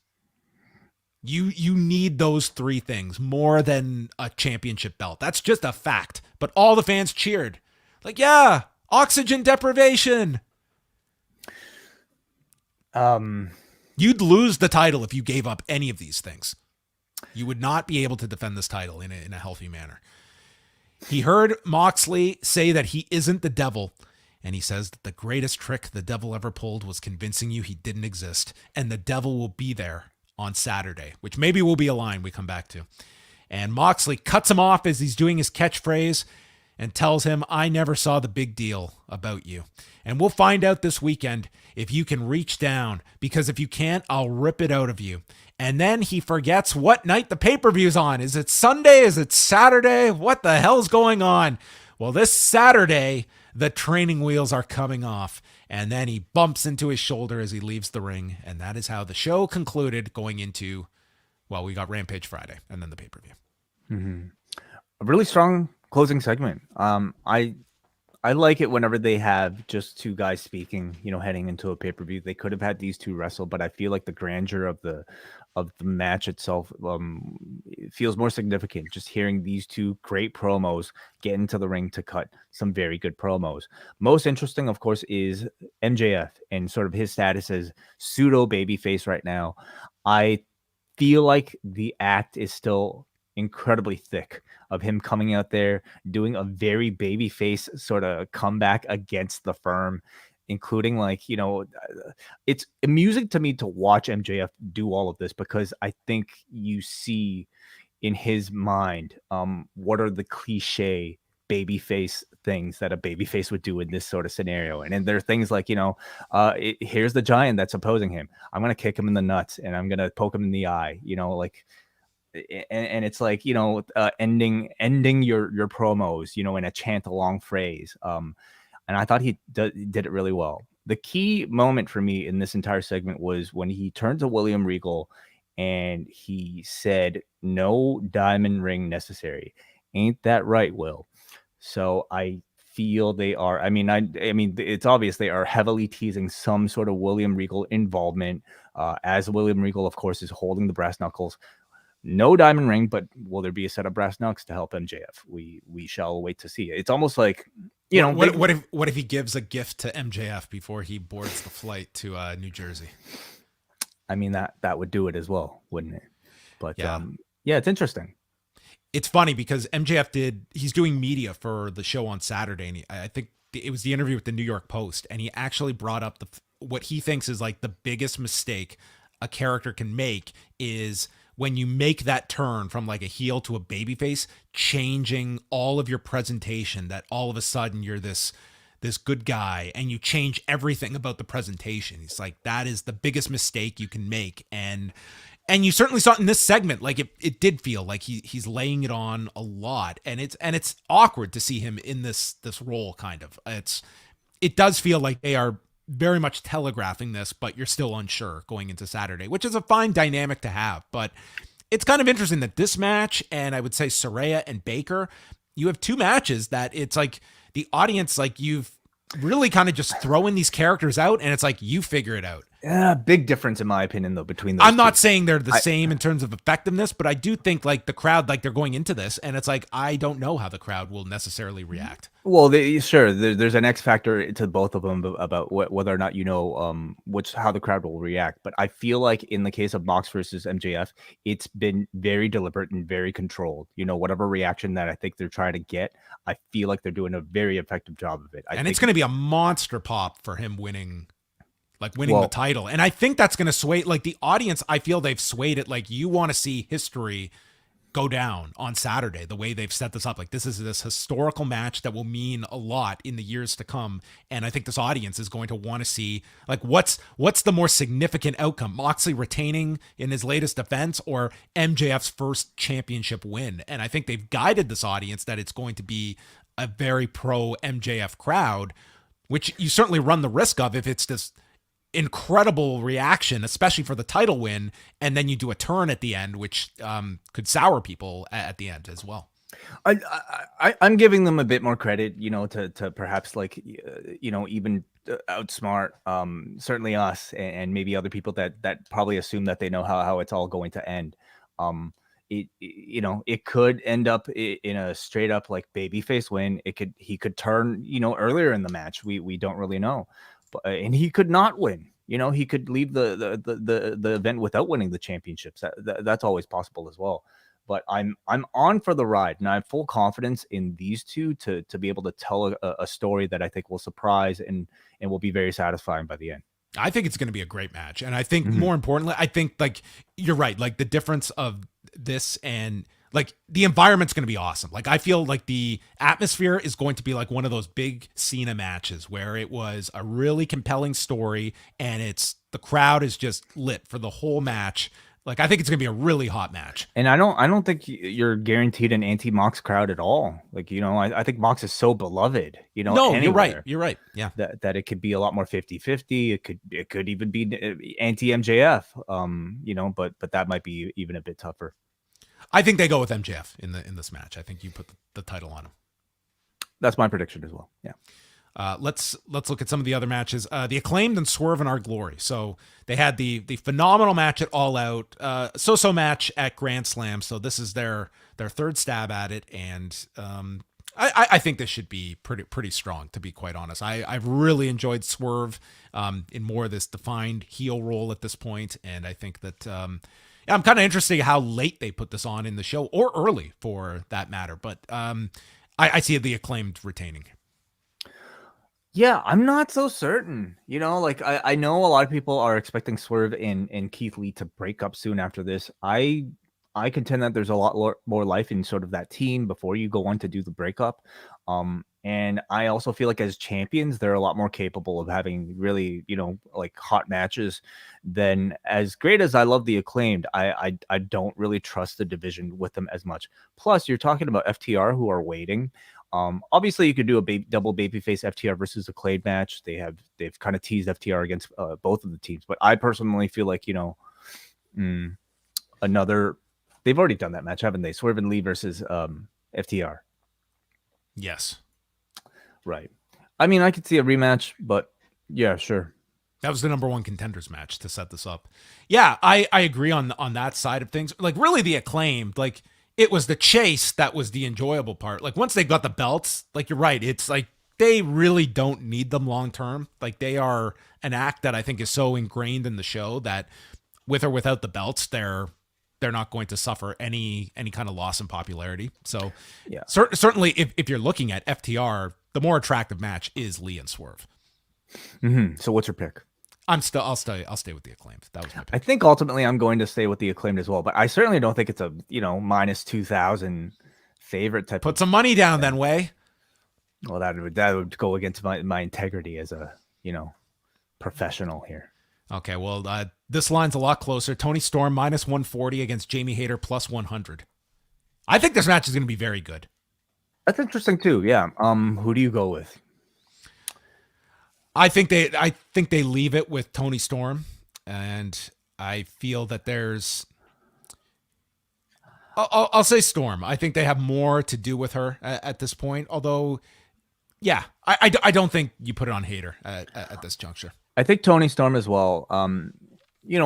You need those three things more than a championship belt. That's just a fact. But all the fans cheered. Like, yeah, oxygen deprivation. You'd lose the title if you gave up any of these things. You would not be able to defend this title in a healthy manner. He heard Moxley say that he isn't the devil, and he says that the greatest trick the devil ever pulled was convincing you he didn't exist, and the devil will be there on Saturday, which maybe will be a line we come back to. And Moxley cuts him off as he's doing his catchphrase and tells him, I never saw the big deal about you. And we'll find out this weekend if you can reach down, because if you can't, I'll rip it out of you. And then he forgets what night the pay-per-view's on. Is it Sunday? Is it Saturday? What the hell's going on? Well, this Saturday, the training wheels are coming off. And then he bumps into his shoulder as he leaves the ring. And that is how the show concluded going into, well, we got Rampage Friday and then the pay-per-view. Mm-hmm. A really strong closing segment. I like it whenever they have just two guys speaking, heading into a pay-per-view. They could have had these two wrestle, but I feel like the grandeur of the match itself it feels more significant. Just hearing these two great promos get into the ring to cut some very good promos. Most interesting, of course, is MJF and sort of his status as pseudo babyface right now. I feel like the act is still incredibly thick of him coming out there doing a very babyface sort of comeback against the Firm, including it's amusing to me to watch MJF do all of this, because I think you see in his mind what are the cliche babyface things that a babyface would do in this sort of scenario. And then there are things like, here's the giant that's opposing him. I'm going to kick him in the nuts and I'm going to poke him in the eye, and it's like, ending your promos, in a chant along phrase. And I thought he did it really well. The key moment for me in this entire segment was when he turned to William Regal and he said, "No diamond ring necessary." Ain't that right, Will? So I feel they are, I mean, it's obvious they are heavily teasing some sort of William Regal involvement, as William Regal, of course, is holding the brass knuckles. No diamond ring, but will there be a set of brass knucks to help MJF? We shall wait to see. It's almost like, what if he gives a gift to MJF before he boards the flight to New Jersey? I mean, that would do it as well, wouldn't it? But yeah, it's interesting. It's funny because MJF he's doing media for the show on Saturday, and I think it was the interview with the New York Post, and he actually brought up what he thinks is like the biggest mistake a character can make is when you make that turn from like a heel to a babyface, changing all of your presentation, that all of a sudden you're this good guy and you change everything about the presentation. He's like, that is the biggest mistake you can make. And you certainly saw it in this segment. Like it did feel like he's laying it on a lot, and it's awkward to see him in this role kind of. it does feel like they are very much telegraphing this, but you're still unsure going into Saturday, which is a fine dynamic to have. But it's kind of interesting that this match, and I would say Saraya and Baker, you have two matches that it's like the audience, like you've really kind of just throwing these characters out, and it's like, you figure it out. Yeah, big difference in my opinion though between those. I'm not saying they're the same in terms of effectiveness, but I do think like the crowd, like they're going into this, and it's like, I don't know how the crowd will necessarily react. Well, there's an X factor to both of them about whether or not how the crowd will react. But I feel like in the case of Mox versus MJF, it's been very deliberate and very controlled. Whatever reaction that I think they're trying to get, I feel like they're doing a very effective job of it. And it's going to be a monster pop for him winning the title. And I think that's going to sway, like the audience, I feel they've swayed it. Like you want to see history go down on Saturday, the way they've set this up. Like this is this historical match that will mean a lot in the years to come. And I think this audience is going to want to see like, what's the more significant outcome, Moxley retaining in his latest defense or MJF's first championship win. And I think they've guided this audience that it's going to be a very pro MJF crowd, which you certainly run the risk of if it's this incredible reaction, especially for the title win, and then you do a turn at the end, which could sour people at the end as well. I'm giving them a bit more credit, to perhaps like, even outsmart certainly us and maybe other people that probably assume that they know how it's all going to end. It could end up in a straight up like babyface win. He could turn, earlier in the match. We don't really know. And he could not win. He could leave the event without winning the championships. That's always possible as well. But I'm on for the ride, and I have full confidence in these two to be able to tell a story that I think will surprise and will be very satisfying by the end. I think it's going to be a great match, and I think more importantly, I think like you're right, like the difference of this and like the environment's going to be awesome. Like I feel like the atmosphere is going to be like one of those big Cena matches where it was a really compelling story and the crowd is just lit for the whole match. Like I think it's going to be a really hot match. And I don't think you're guaranteed an anti-Mox crowd at all. Like, I think Mox is so beloved, No, anywhere, you're right. Yeah. That it could be a lot more 50-50. It could even be anti-MJF, but that might be even a bit tougher. I think they go with MJF in this match. I think you put the title on him. That's my prediction as well. Yeah. Let's look at some of the other matches. The Acclaimed and Swerve in Our Glory. So they had the phenomenal match at All Out, so match at Grand Slam. So this is their third stab at it, and I think this should be pretty strong, to be quite honest. I've really enjoyed Swerve in more of this defined heel role at this point, and I think that. I'm kind of interested in how late they put this on in the show, or early for that matter. But I see the Acclaimed retaining. Yeah, I'm not so certain. Like I know a lot of people are expecting Swerve and Keith Lee to break up soon after this. I contend that there's a lot more life in sort of that team before you go on to do the breakup. And I also feel like as champions, they're a lot more capable of having really, like hot matches than as great as I love the Acclaimed. I don't really trust the division with them as much. Plus, you're talking about FTR who are waiting. Obviously, you could do a double babyface FTR versus Acclaimed match. They've kind of teased FTR against both of the teams, but I personally feel like another. They've already done that match, haven't they? Swerve and Lee versus FTR. Yes. Right. I mean, I could see a rematch, but yeah, sure. That was the number one contenders match to set this up. Yeah, I agree on that side of things. Like really the Acclaimed, like it was the chase that was the enjoyable part. Like once they got the belts, like you're right, it's like they really don't need them long term. Like they are an act that I think is so ingrained in the show that with or without the belts, they're not going to suffer any kind of loss in popularity. So yeah, certainly if you're looking at FTR, the more attractive match is Lee and Swerve. Mm-hmm. So what's your pick? I'll stay with the Acclaimed. That was my pick. I think ultimately I'm going to stay with the Acclaimed as well, but I certainly don't think it's a minus 2,000 favorite type. Put some money down then, Way. Well, that would go against my integrity as a professional here. Okay, well, this line's a lot closer. Toni Storm minus 140 against Jamie Hayter plus 100. I think this match is going to be very good. That's interesting too. Yeah. Who do you go with? I think they leave it with Toni Storm, and I feel that there's. I'll say Storm. I think they have more to do with her at this point. Although, yeah, I don't think you put it on Hayter at this juncture. I think Toni Storm as well.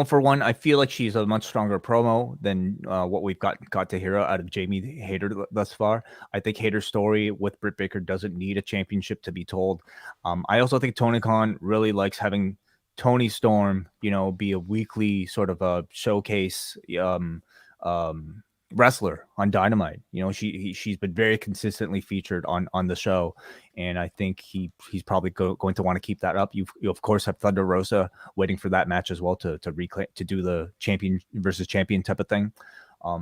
For one, I feel like she's a much stronger promo than what we've got to hear out of Jamie Hayter thus far. I think Hayter's story with Britt Baker doesn't need a championship to be told. I also think Tony Khan really likes having Toni Storm, be a weekly sort of a showcase wrestler on Dynamite. She's been very consistently featured on the show, and I think he's probably going to want to keep that up. You of course have Thunder Rosa waiting for that match as well to reclaim, to do the champion versus champion type of thing.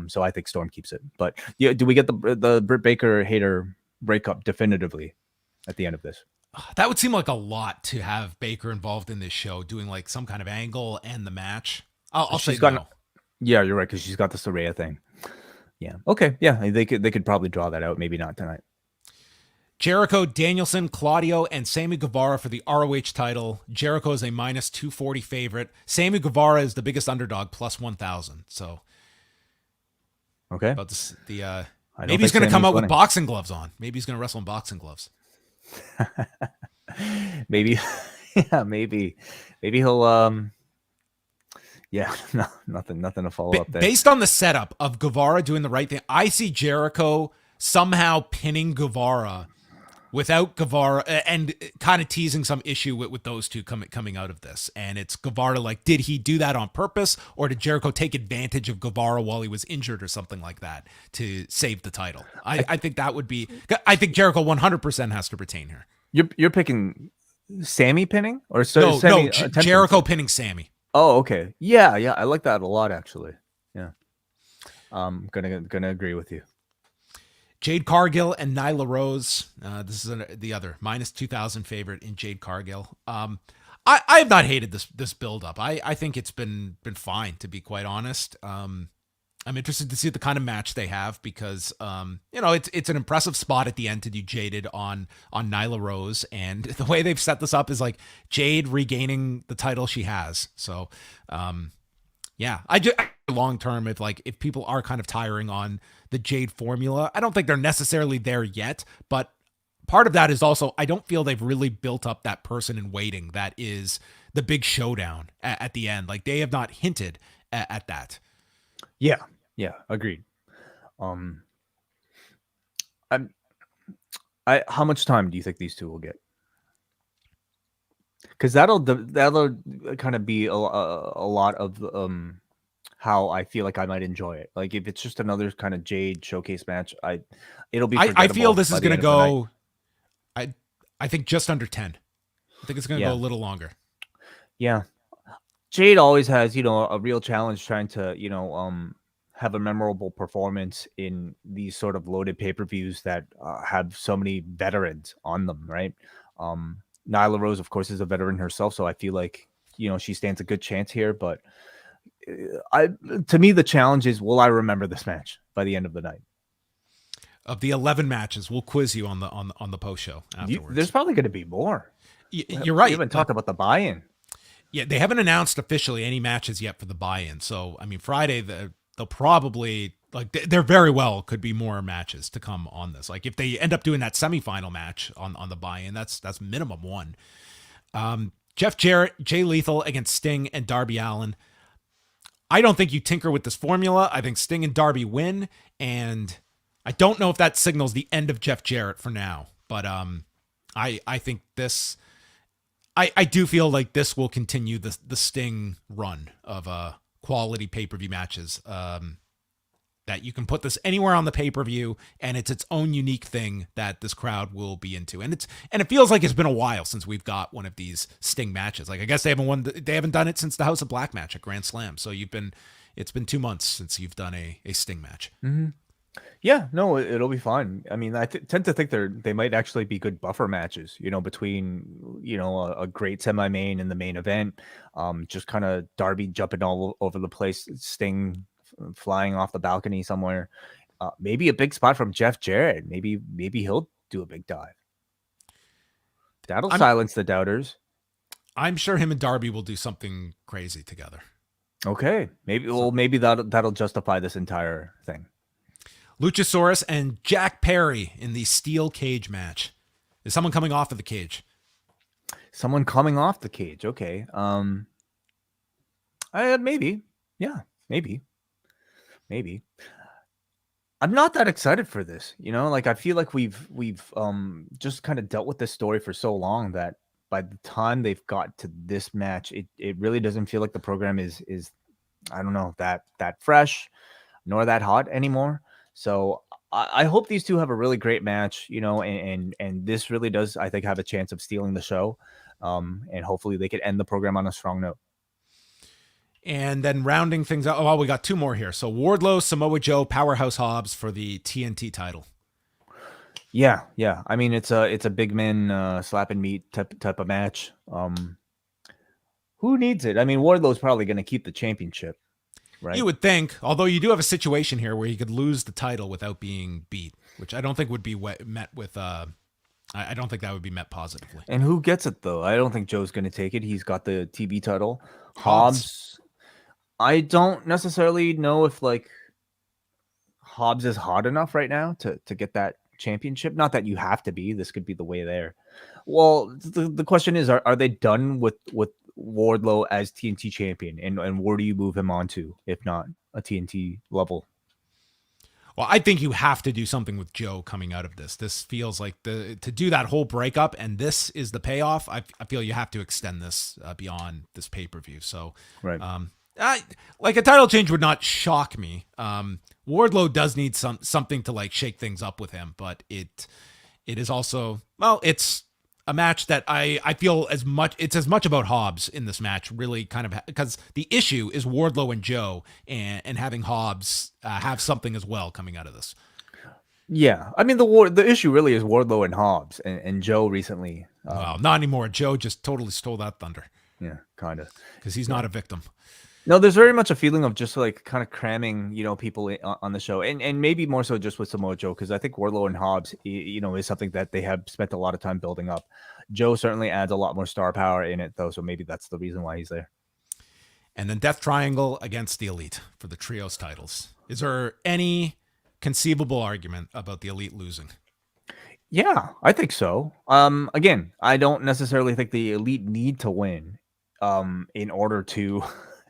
So I think Storm keeps it. But yeah, do we get the Britt Baker Hayter breakup definitively at the end of this? That would seem like a lot to have Baker involved in this show, doing like some kind of angle and the match. I'll say no. Yeah, you're right, because she's got the Saraya thing. Yeah. Okay. Yeah, they could probably draw that out. Maybe not tonight. Jericho, Danielson, Claudio, and Sammy Guevara for the ROH title. Jericho is a minus 240 favorite. Sammy Guevara is the biggest underdog, plus 1,000. So, okay. About this, maybe he's going to come out with boxing gloves on. Maybe he's going to wrestle in boxing gloves. Maybe, yeah, maybe he'll. Yeah, no, nothing to follow up there. Based on the setup of Guevara doing the right thing, I see Jericho somehow pinning Guevara without Guevara and kind of teasing some issue with those two coming out of this. And it's Guevara like, did he do that on purpose, or did Jericho take advantage of Guevara while he was injured or something like that to save the title? I think that would be. I think Jericho 100% has to retain here. You're picking Sammy pinning or no, Jericho pinning Sammy. Oh, okay. Yeah. I like that a lot, actually. Yeah. I'm gonna agree with you. Jade Cargill and Nyla Rose. This is the other minus 2,000 favorite in Jade Cargill. I have not hated this build up. I think it's been fine, to be quite honest. I'm interested to see the kind of match they have because it's an impressive spot at the end to do Jaded on Nyla Rose, and the way they've set this up is like Jade regaining the title she has. So yeah, I just long term, if people are kind of tiring on the Jade formula, I don't think they're necessarily there yet, but part of that is also I don't feel they've really built up that person in waiting that is the big showdown at the end. Like they have not hinted at that. Yeah, agreed. How much time do you think these two will get? Because that'll kind of be a lot of how I feel like I might enjoy it. Like if it's just another kind of Jade showcase match, it'll be. I feel this is going to go. I think just under 10. I think it's going to go a little longer. Yeah, Jade always has a real challenge trying to have a memorable performance in these sort of loaded pay-per-views that have so many veterans on them, right? Nyla Rose, of course, is a veteran herself, so I feel like she stands a good chance here. But to me, the challenge is, will I remember this match by the end of the night? Of the 11 matches, we'll quiz you on the post show afterwards. There's probably going to be more. You're right. We haven't talked about the buy-in. Yeah, they haven't announced officially any matches yet for the buy-in. So I mean, Friday they'll probably there very well could be more matches to come on this. Like if they end up doing that semifinal match on the buy-in, that's minimum one. Jeff Jarrett, Jay Lethal against Sting and Darby Allin. I don't think you tinker with this formula. I think Sting and Darby win, and I don't know if that signals the end of Jeff Jarrett for now. But I think this. I do feel like this will continue the Sting run of quality pay-per-view matches. That you can put this anywhere on the pay-per-view, and it's its own unique thing that this crowd will be into. And it feels like it's been a while since we've got one of these Sting matches. Like I guess they haven't done it since the House of Black match at Grand Slam. So it's been 2 months since you've done a Sting match. Mm-hmm. Yeah, no, it'll be fun. I mean, I tend to think they might actually be good buffer matches, between, a great semi-main and the main event. Just kind of Darby jumping all over the place, Sting flying off the balcony somewhere. Maybe a big spot from Jeff Jarrett. Maybe he'll do a big dive. That'll silence the doubters. I'm sure him and Darby will do something crazy together. Okay, maybe that'll justify this entire thing. Luchasaurus and Jack Perry in the steel cage match. Is someone coming off of the cage? Someone coming off the cage. Okay. Maybe. Yeah, maybe. I'm not that excited for this. Like I feel like we've just kind of dealt with this story for so long that by the time they've got to this match, it really doesn't feel like the program is I don't know, that fresh nor that hot anymore. So I hope these two have a really great match, and this really does, I think, have a chance of stealing the show. And hopefully they could end the program on a strong note. And then rounding things out, well, we got two more here. So Wardlow, Samoa Joe, Powerhouse Hobbs for the TNT title. Yeah. I mean, it's a big man slap and meat type of match. Who needs it? I mean, Wardlow's probably going to keep the championship. Right. You would think, although you do have a situation here where he could lose the title without being beat, which I don't think would be met with. I don't think that would be met positively. And who gets it though? I don't think Joe's going to take it. He's got the TV title. Hobbs. I don't necessarily know if like Hobbs is hot enough right now to get that championship. Not that you have to be. This could be the way there. Well, the question is, are they done with Wardlow as TNT champion, and where do you move him on to if not a TNT level? Well, I think you have to do something with Joe coming out of this. This feels like to do that whole breakup, and this is the payoff. I feel you have to extend this beyond this pay-per-view. So, right. Like a title change would not shock me. Wardlow does need something to like shake things up with him, but it is also, well, it's a match that I feel as much about Hobbs in this match, really kind of, because the issue is Wardlow and Joe and having Hobbs have something as well coming out of this. Yeah. I mean, the issue really is Wardlow and Hobbs and Joe recently. Well, not anymore. Joe just totally stole that thunder. Yeah, kind of. Because he's not a victim. No, there's very much a feeling of just like kind of cramming, people on the show, and maybe more so just with Samoa Joe, because I think Wardlow and Hobbs, is something that they have spent a lot of time building up. Joe certainly adds a lot more star power in it, though, so maybe that's the reason why he's there. And then Death Triangle against the Elite for the trios titles. Is there any conceivable argument about the Elite losing? Yeah, I think so. Again, I don't necessarily think the Elite need to win in order to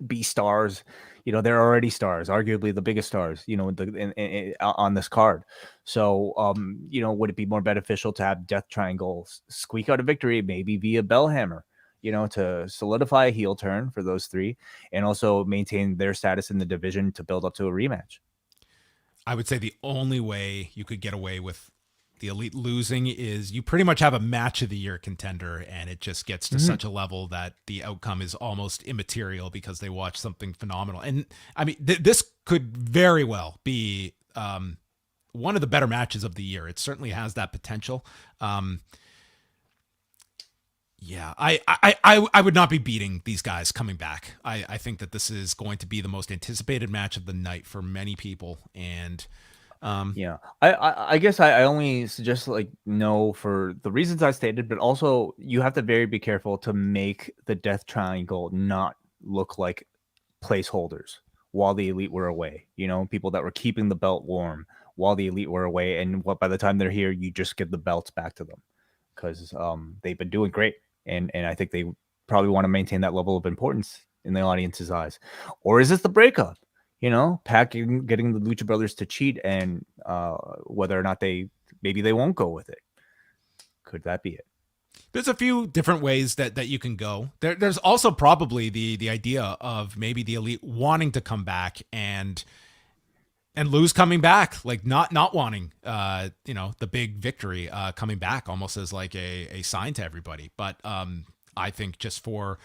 be stars. They're already stars, arguably the biggest stars, on this card. So, would it be more beneficial to have Death Triangle squeak out a victory, maybe via Bellhammer, to solidify a heel turn for those three and also maintain their status in the division to build up to a rematch? I would say the only way you could get away with the Elite losing is you pretty much have a match of the year contender, and it just gets to such a level that the outcome is almost immaterial because they watch something phenomenal. And I mean, this could very well be one of the better matches of the year. It certainly has that potential. Yeah, I would not be beating these guys coming back. I think that this is going to be the most anticipated match of the night for many people. And yeah, I guess I only suggest no for the reasons I stated, but also you have to be careful to make the Death Triangle not look like placeholders while the Elite were away. People that were keeping the belt warm while the Elite were away, and by the time they're here, you just give the belts back to them because they've been doing great, and I think they probably want to maintain that level of importance in the audience's eyes. Or is this the breakup? Getting the Lucha Brothers to cheat, and whether or not they won't go with it. Could that be it? There's a few different ways that you can go. There's also probably the idea of maybe the Elite wanting to come back and lose coming back, like not wanting the big victory coming back, almost as like a sign to everybody. But I think just for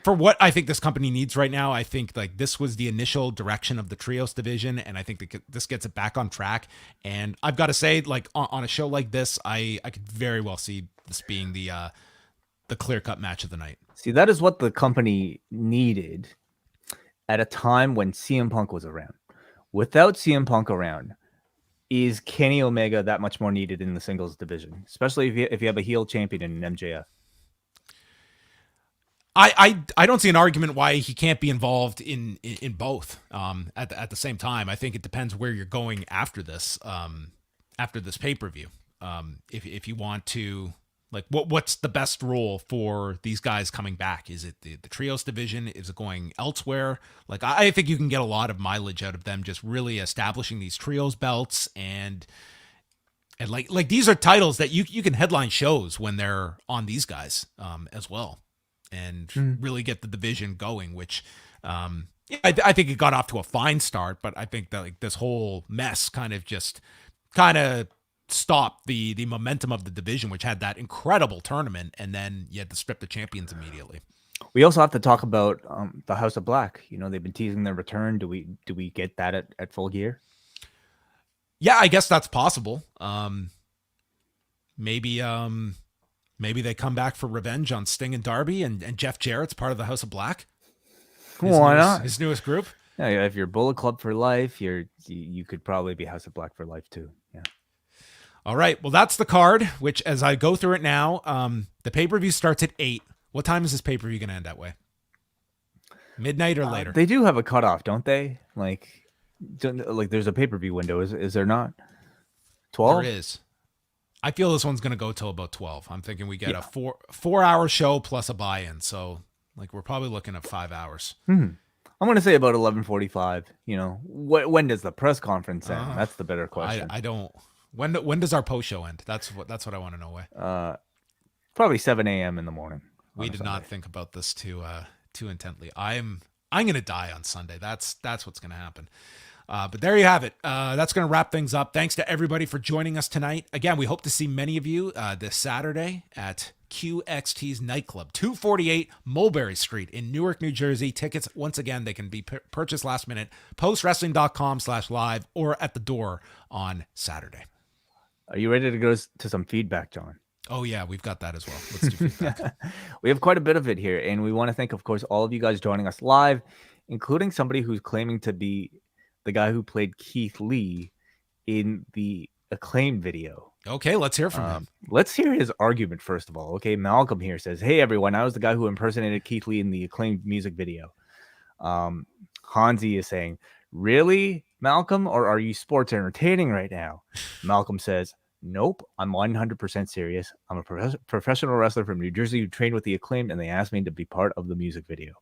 what I think this company needs right now, I think like this was the initial direction of the trios division, and I think that this gets it back on track. And I've got to say, like on a show like this, I could very well see this being the clear-cut match of the night. See, that is what the company needed at a time when CM Punk was around. Without CM Punk around, is Kenny Omega that much more needed in the singles division, especially if you have a heel champion in MJF? I don't see an argument why he can't be involved in both at the same time. I think it depends where you're going after this pay-per-view. If you want to, like, what's the best role for these guys coming back? Is it the trios division? Is it going elsewhere? Like, I think you can get a lot of mileage out of them just really establishing these trios belts and like these are titles that you can headline shows when they're on these guys as well, and really get the division going, which I think it got off to a fine start, but I think that like this whole mess kind of stopped the momentum of the division, which had that incredible tournament, and then you had to strip the champions immediately. We also have to talk about the House of Black. You know, they've been teasing their return. Do we get that at Full Gear? Yeah, I guess that's possible. Maybe they come back for revenge on Sting and Darby, and Jeff Jarrett's part of the House of Black. Why not? His newest group. Yeah, if you're Bullet Club for life, you could probably be House of Black for life too. Yeah. All right. Well, that's the card, which as I go through it now, the pay-per-view starts at 8. What time is this pay-per-view going to end at, Way? Midnight or later? They do have a cutoff, don't they? Like there's a pay-per-view window. Is there not? 12? There is. I feel this one's going to go till about 12. I'm thinking we get a 4-hour show plus a buy-in. So like we're probably looking at 5 hours. I'm going to say about 11:45. You know, when does the press conference end? That's the better question. I don't. When does our post show end? That's what I want to know. Way. Probably 7 a.m. in the morning. We did not think about this too intently. I'm going to die on Sunday. That's what's going to happen. But there you have it. That's going to wrap things up. Thanks to everybody for joining us tonight. Again, we hope to see many of you this Saturday at QXT's Nightclub, 248 Mulberry Street in Newark, New Jersey. Tickets, once again, they can be purchased last minute, postwrestling.com/live or at the door on Saturday. Are you ready to go to some feedback, John? Oh, yeah, we've got that as well. Let's do feedback. We have quite a bit of it here, and we want to thank, of course, all of you guys joining us live, including somebody who's claiming to be the guy who played Keith Lee in the Acclaimed video. Okay, let's hear from him. Let's hear his argument, first of all. Okay, Malcolm here says, hey, everyone, I was the guy who impersonated Keith Lee in the Acclaimed music video. Hansi is saying, really, Malcolm, or are you sports entertaining right now? Malcolm says, nope, I'm 100% serious. I'm a professional wrestler from New Jersey who trained with the Acclaimed, and they asked me to be part of the music video.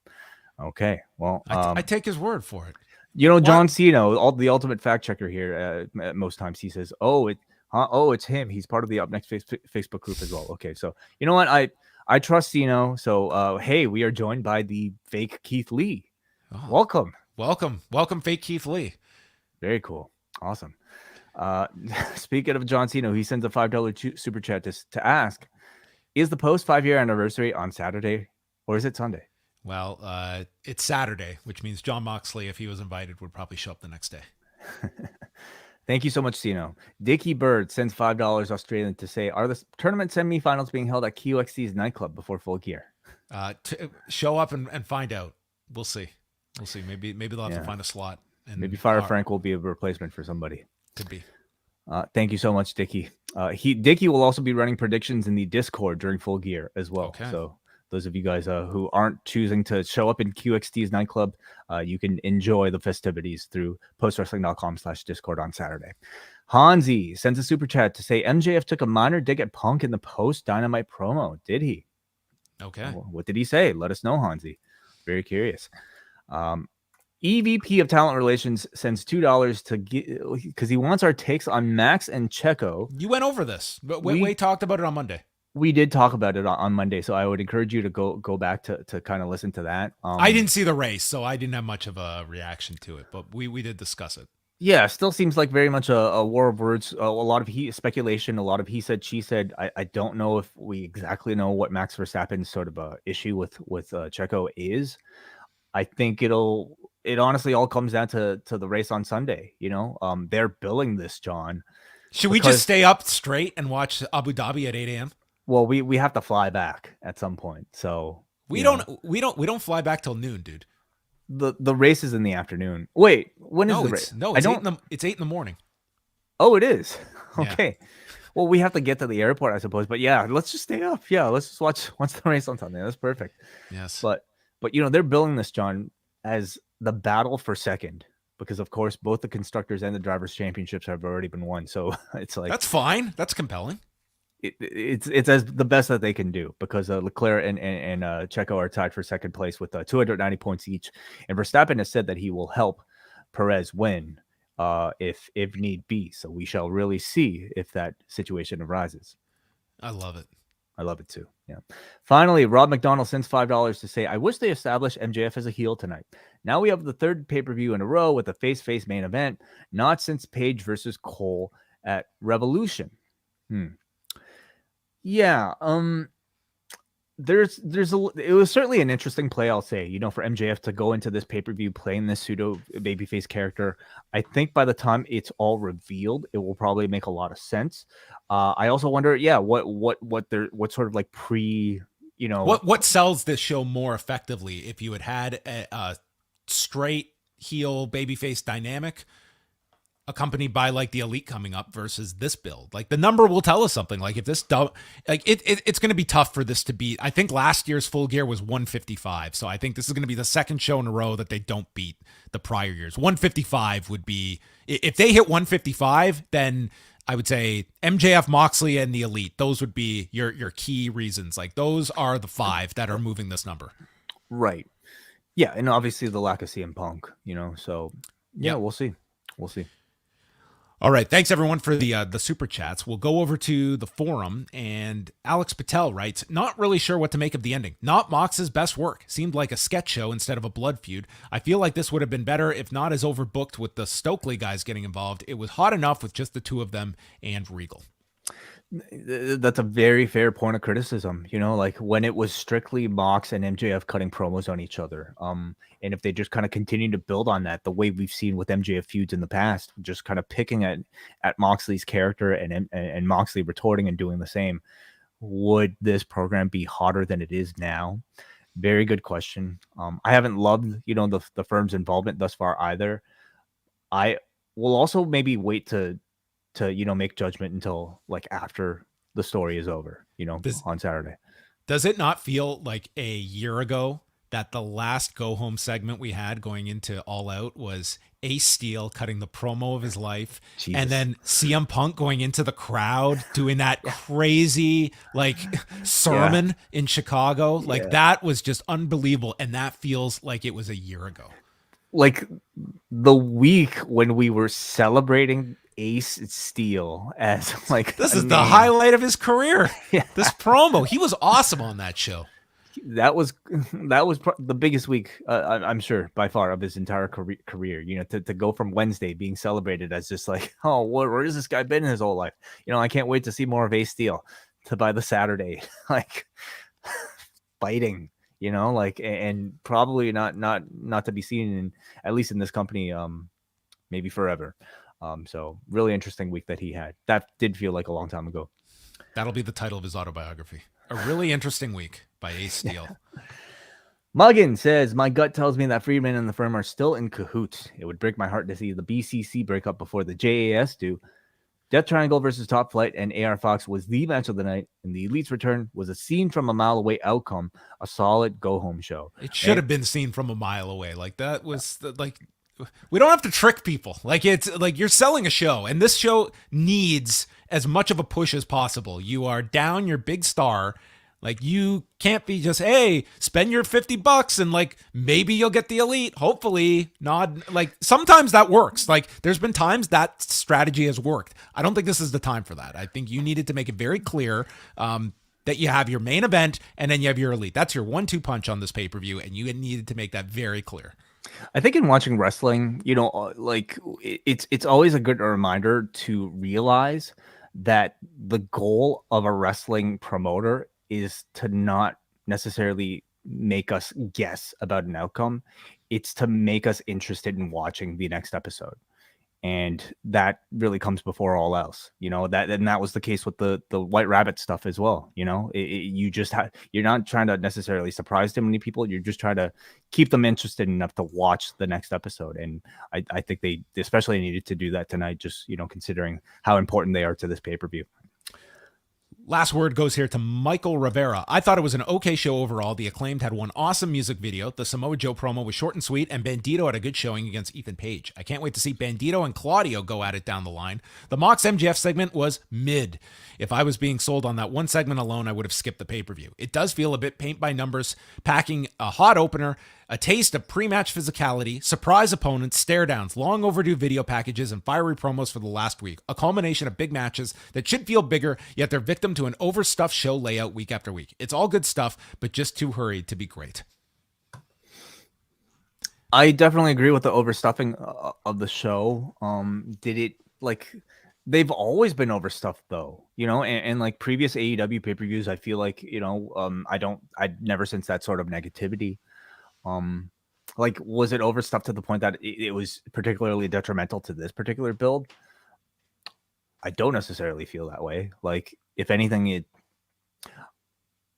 Okay, well, I take his word for it. You know, John Cena, the ultimate fact checker here, most times he says, it's him. He's part of the Up Next Facebook group as well. Okay, so you know what? I trust Cena. So, hey, we are joined by the fake Keith Lee. Oh, welcome, fake Keith Lee. Very cool. Awesome. Speaking of John Cena, he sends a $5 super chat to ask, is the post 5-year anniversary on Saturday or is it Sunday? Well, it's Saturday, which means Jon Moxley, if he was invited, would probably show up the next day. Thank you so much, Cino. Dickie Bird sends $5 Australian to say, are the tournament semifinals being held at QXT's Nightclub before Full Gear? Show up and find out. We'll see. Maybe they'll have to find a slot. And maybe Fire Frank will be a replacement for somebody. Could be. Thank you so much, Dickie. Dickie will also be running predictions in the Discord during Full Gear as well. Okay. So those of you guys who aren't choosing to show up in QXT's Nightclub, you can enjoy the festivities through postwrestling.com/Discord on Saturday. Hansi sends a super chat to say MJF took a minor dig at Punk in the post-Dynamite promo. Did he? Okay. What did he say? Let us know, Hansi. Very curious. EVP of Talent Relations sends $2 to get because he wants our takes on Max and Checo. You went over this, but we talked about it on Monday. We did talk about it on Monday, so I would encourage you to go back to kind of listen to that. I didn't see the race, so I didn't have much of a reaction to it, but we did discuss it. Yeah, still seems like very much a war of words. A lot of speculation, a lot of he said, she said. I don't know if we exactly know what Max Verstappen's sort of issue with Checo is. I think it honestly all comes down to the race on Sunday. You know, they're billing this, John. Should we just stay up straight and watch Abu Dhabi at 8 a.m.? Well, we have to fly back at some point, so we don't fly back till noon, dude. The race is in the afternoon. Wait, when is the race? No, it's 8 in the morning. Oh, it is. Okay. Well, we have to get to the airport, I suppose. But yeah, let's just stay up. Yeah, let's just watch the race on Sunday. That's perfect. Yes. But they're billing this, John, as the battle for second, because of course both the constructors and the drivers' championships have already been won. So it's like that's fine. That's compelling. It's as the best that they can do, because Leclerc and Checo are tied for second place with 290 points each, and Verstappen has said that he will help Perez win if need be. So we shall really see if that situation arises. I love it. I love it too. Yeah. Finally, Rob McDonald sends $5 to say, I wish they established MJF as a heel tonight. Now we have the third pay-per-view in a row with a face-face main event, not since Page versus Cole at Revolution. Yeah, it was certainly an interesting play, I'll say, for MJF to go into this pay-per-view playing this pseudo babyface character. I think by the time it's all revealed, it will probably make a lot of sense. I also wonder, what sort of like what sells this show more effectively, if you had a straight heel babyface dynamic accompanied by like the Elite coming up versus this build. Like the number will tell us something. Like if this it's going to be tough for this to beat. I think last year's Full Gear was 155. So I think this is going to be the second show in a row that they don't beat the prior years. 155 would be, if they hit 155, then I would say MJF, Moxley, and the Elite. Those would be your key reasons. Like those are the 5 that are moving this number. Right. Yeah. And obviously the lack of CM Punk, so yeah, we'll see. We'll see. All right. Thanks, everyone, for the super chats. We'll go over to the forum, and Alex Patel writes, not really sure what to make of the ending. Not Mox's best work. Seemed like a sketch show instead of a blood feud. I feel like this would have been better if not as overbooked with the Stokely guys getting involved. It was hot enough with just the two of them and Regal. That's a very fair point of criticism, like when it was strictly Mox and MJF cutting promos on each other. And if they just kind of continue to build on that, the way we've seen with MJF feuds in the past, just kind of picking at Moxley's character and Moxley retorting and doing the same, would this program be hotter than it is now? Very good question. I haven't loved, the firm's involvement thus far either. I will also maybe wait to make judgment until like after the story is over, on Saturday. Does it not feel like a year ago that the last go home segment we had going into All Out was Ace Steel cutting the promo of his life, Jesus. And then CM Punk going into the crowd doing that crazy like sermon in Chicago? Like that was just unbelievable. And that feels like it was a year ago. Like the week when we were celebrating Ace Steel as like this is the highlight of his career. This promo, he was awesome on that show. That was the biggest week, I'm sure, by far, of his entire career. To go from Wednesday being celebrated as just like, oh, where has this guy been his whole life? I can't wait to see more of Ace Steel. To by the Saturday, like fighting, and probably not to be seen in, at least in this company, maybe forever. So really interesting week that he had. That did feel like a long time ago. That'll be the title of his autobiography. A really interesting week by Ace Steel. Muggin says, my gut tells me that Friedman and the firm are still in cahoots. It would break my heart to see the BCC break up before the JAS do. Death Triangle versus Top Flight and AR Fox was the match of the night, and the Elite's return was a seen from a mile away outcome, a solid go-home show. It should have been seen from a mile away. Like that was we don't have to trick people. Like it's like you're selling a show, and this show needs as much of a push as possible. You are down your big star. Like you can't be just, hey, spend your $50 and like maybe you'll get the Elite. Hopefully not. Like sometimes that works. Like there's been times that strategy has worked. I don't think this is the time for that. I think you needed to make it very clear that you have your main event and then you have your Elite. That's your 1-2 punch on this pay-per-view, and you needed to make that very clear. I think in watching wrestling, like it's always a good reminder to realize that the goal of a wrestling promoter is to not necessarily make us guess about an outcome. It's to make us interested in watching the next episode. And that really comes before all else, that was the case with the White Rabbit stuff as well. You just you're not trying to necessarily surprise too many people. You're just trying to keep them interested enough to watch the next episode. And I think they especially needed to do that tonight, just, considering how important they are to this pay-per-view. Last word goes here to Michael Rivera. I thought it was an okay show overall. The Acclaimed had one awesome music video. The Samoa Joe promo was short and sweet, and Bandido had a good showing against Ethan Page. I can't wait to see Bandido and Claudio go at it down the line. The Mox MJF segment was mid. If I was being sold on that one segment alone, I would have skipped the pay-per-view. It does feel a bit paint by numbers, packing a hot opener, a taste of pre-match physicality, surprise opponents, stare-downs, long overdue video packages, and fiery promos for the last week. A culmination of big matches that should feel bigger, yet they're victim to an overstuffed show layout week after week. It's all good stuff, but just too hurried to be great. I definitely agree with the overstuffing of the show. Did it like they've always been overstuffed though, you know, and like previous AEW pay-per-views, I feel like, you know, I'd never sensed that sort of negativity. Like, was it overstuffed to the point that it was particularly detrimental to this particular build? I don't necessarily feel that way. Like, if anything,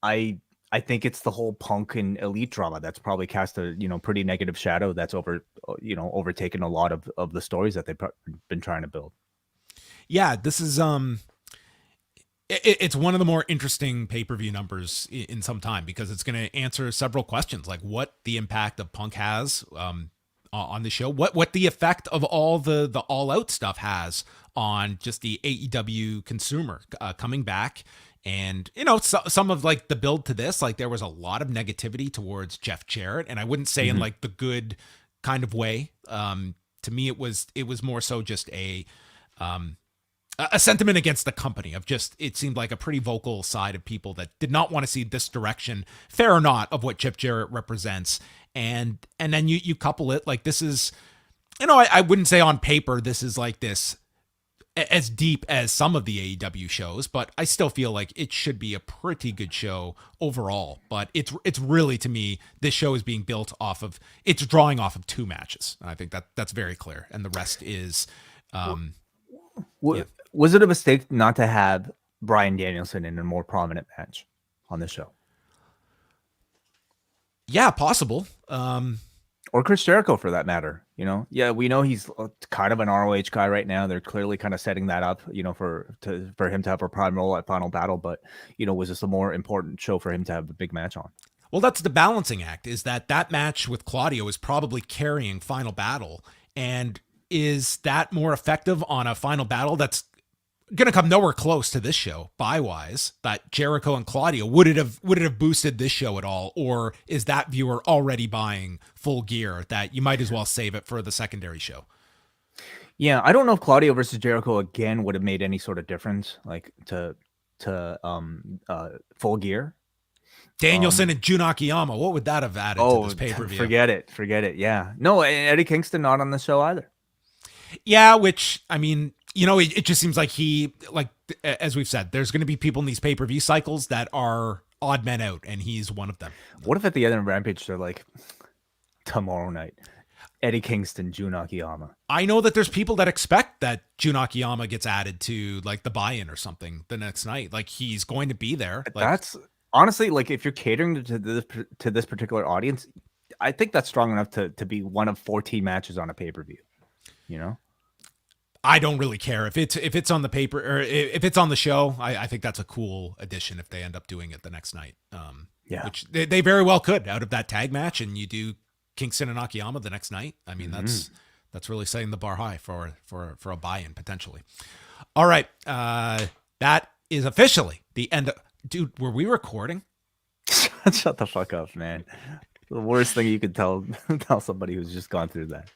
I think it's the whole Punk and Elite drama that's probably cast a, you know, pretty negative shadow that's overtaken a lot of the stories that they've been trying to build. Yeah, this is it's one of the more interesting pay-per-view numbers in some time, because it's going to answer several questions, like what the impact of Punk has on the show, what the effect of all the all-out stuff has on just the AEW consumer coming back. And, you know, some of like the build to this, like there was a lot of negativity towards Jeff Jarrett, and I wouldn't say in like the good kind of way. To me, it was more so just a sentiment against the company of just, it seemed like a pretty vocal side of people that did not want to see this direction, fair or not, of what Jeff Jarrett represents. And then you couple it, like this is, you know, I wouldn't say on paper this is like this as deep as some of the AEW shows, but I still feel like it should be a pretty good show overall. But it's really, to me, this show is being built off of, it's drawing off of two matches. And I think that's very clear. And the rest is, was it a mistake not to have Bryan Danielson in a more prominent match on the show? Yeah, possible. Or Chris Jericho, for that matter. You know, yeah, we know he's kind of an ROH guy right now. They're clearly kind of setting that up, you know, for him to have a prime role at Final Battle. But, you know, was this a more important show for him to have a big match on? Well, that's the balancing act, is that match with Claudio is probably carrying Final Battle. And is that more effective on a Final Battle that's going to come nowhere close to this show buy-wise, that Jericho and Claudio? Would it have boosted this show at all? Or is that viewer already buying full gear that you might as well save it for the secondary show? Yeah, I don't know if Claudio versus Jericho again would have made any sort of difference, like to Full Gear. Danielson and Jun Akiyama, what would that have added to this pay-per-view? Forget it. Yeah. No, Eddie Kingston not on the show either. Yeah, which, I mean, you know, it just seems like he, like, as we've said, there's going to be people in these pay-per-view cycles that are odd men out, and he's one of them. What if at the end of Rampage, they're like, tomorrow night, Eddie Kingston, Jun Akiyama? I know that there's people that expect that Jun Akiyama gets added to, like, the buy-in or something the next night. Like, he's going to be there. Like, that's, honestly, like, if you're catering to this particular audience, I think that's strong enough to be one of 14 matches on a pay-per-view, you know? I don't really care if it's on the paper or if it's on the show. I think that's a cool addition if they end up doing it the next night. Yeah, which they very well could, out of that tag match, and you do Kingston and Akiyama the next night. I mean, that's really setting the bar high for a buy-in potentially. All right, that is officially the end. Dude, were we recording? Shut the fuck up, man. The worst thing you could tell somebody who's just gone through that.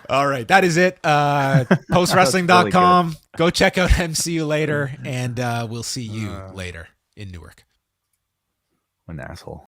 All right, that is it. Postwrestling.com. Really, go check out MCU later, and we'll see you later in Newark. An asshole.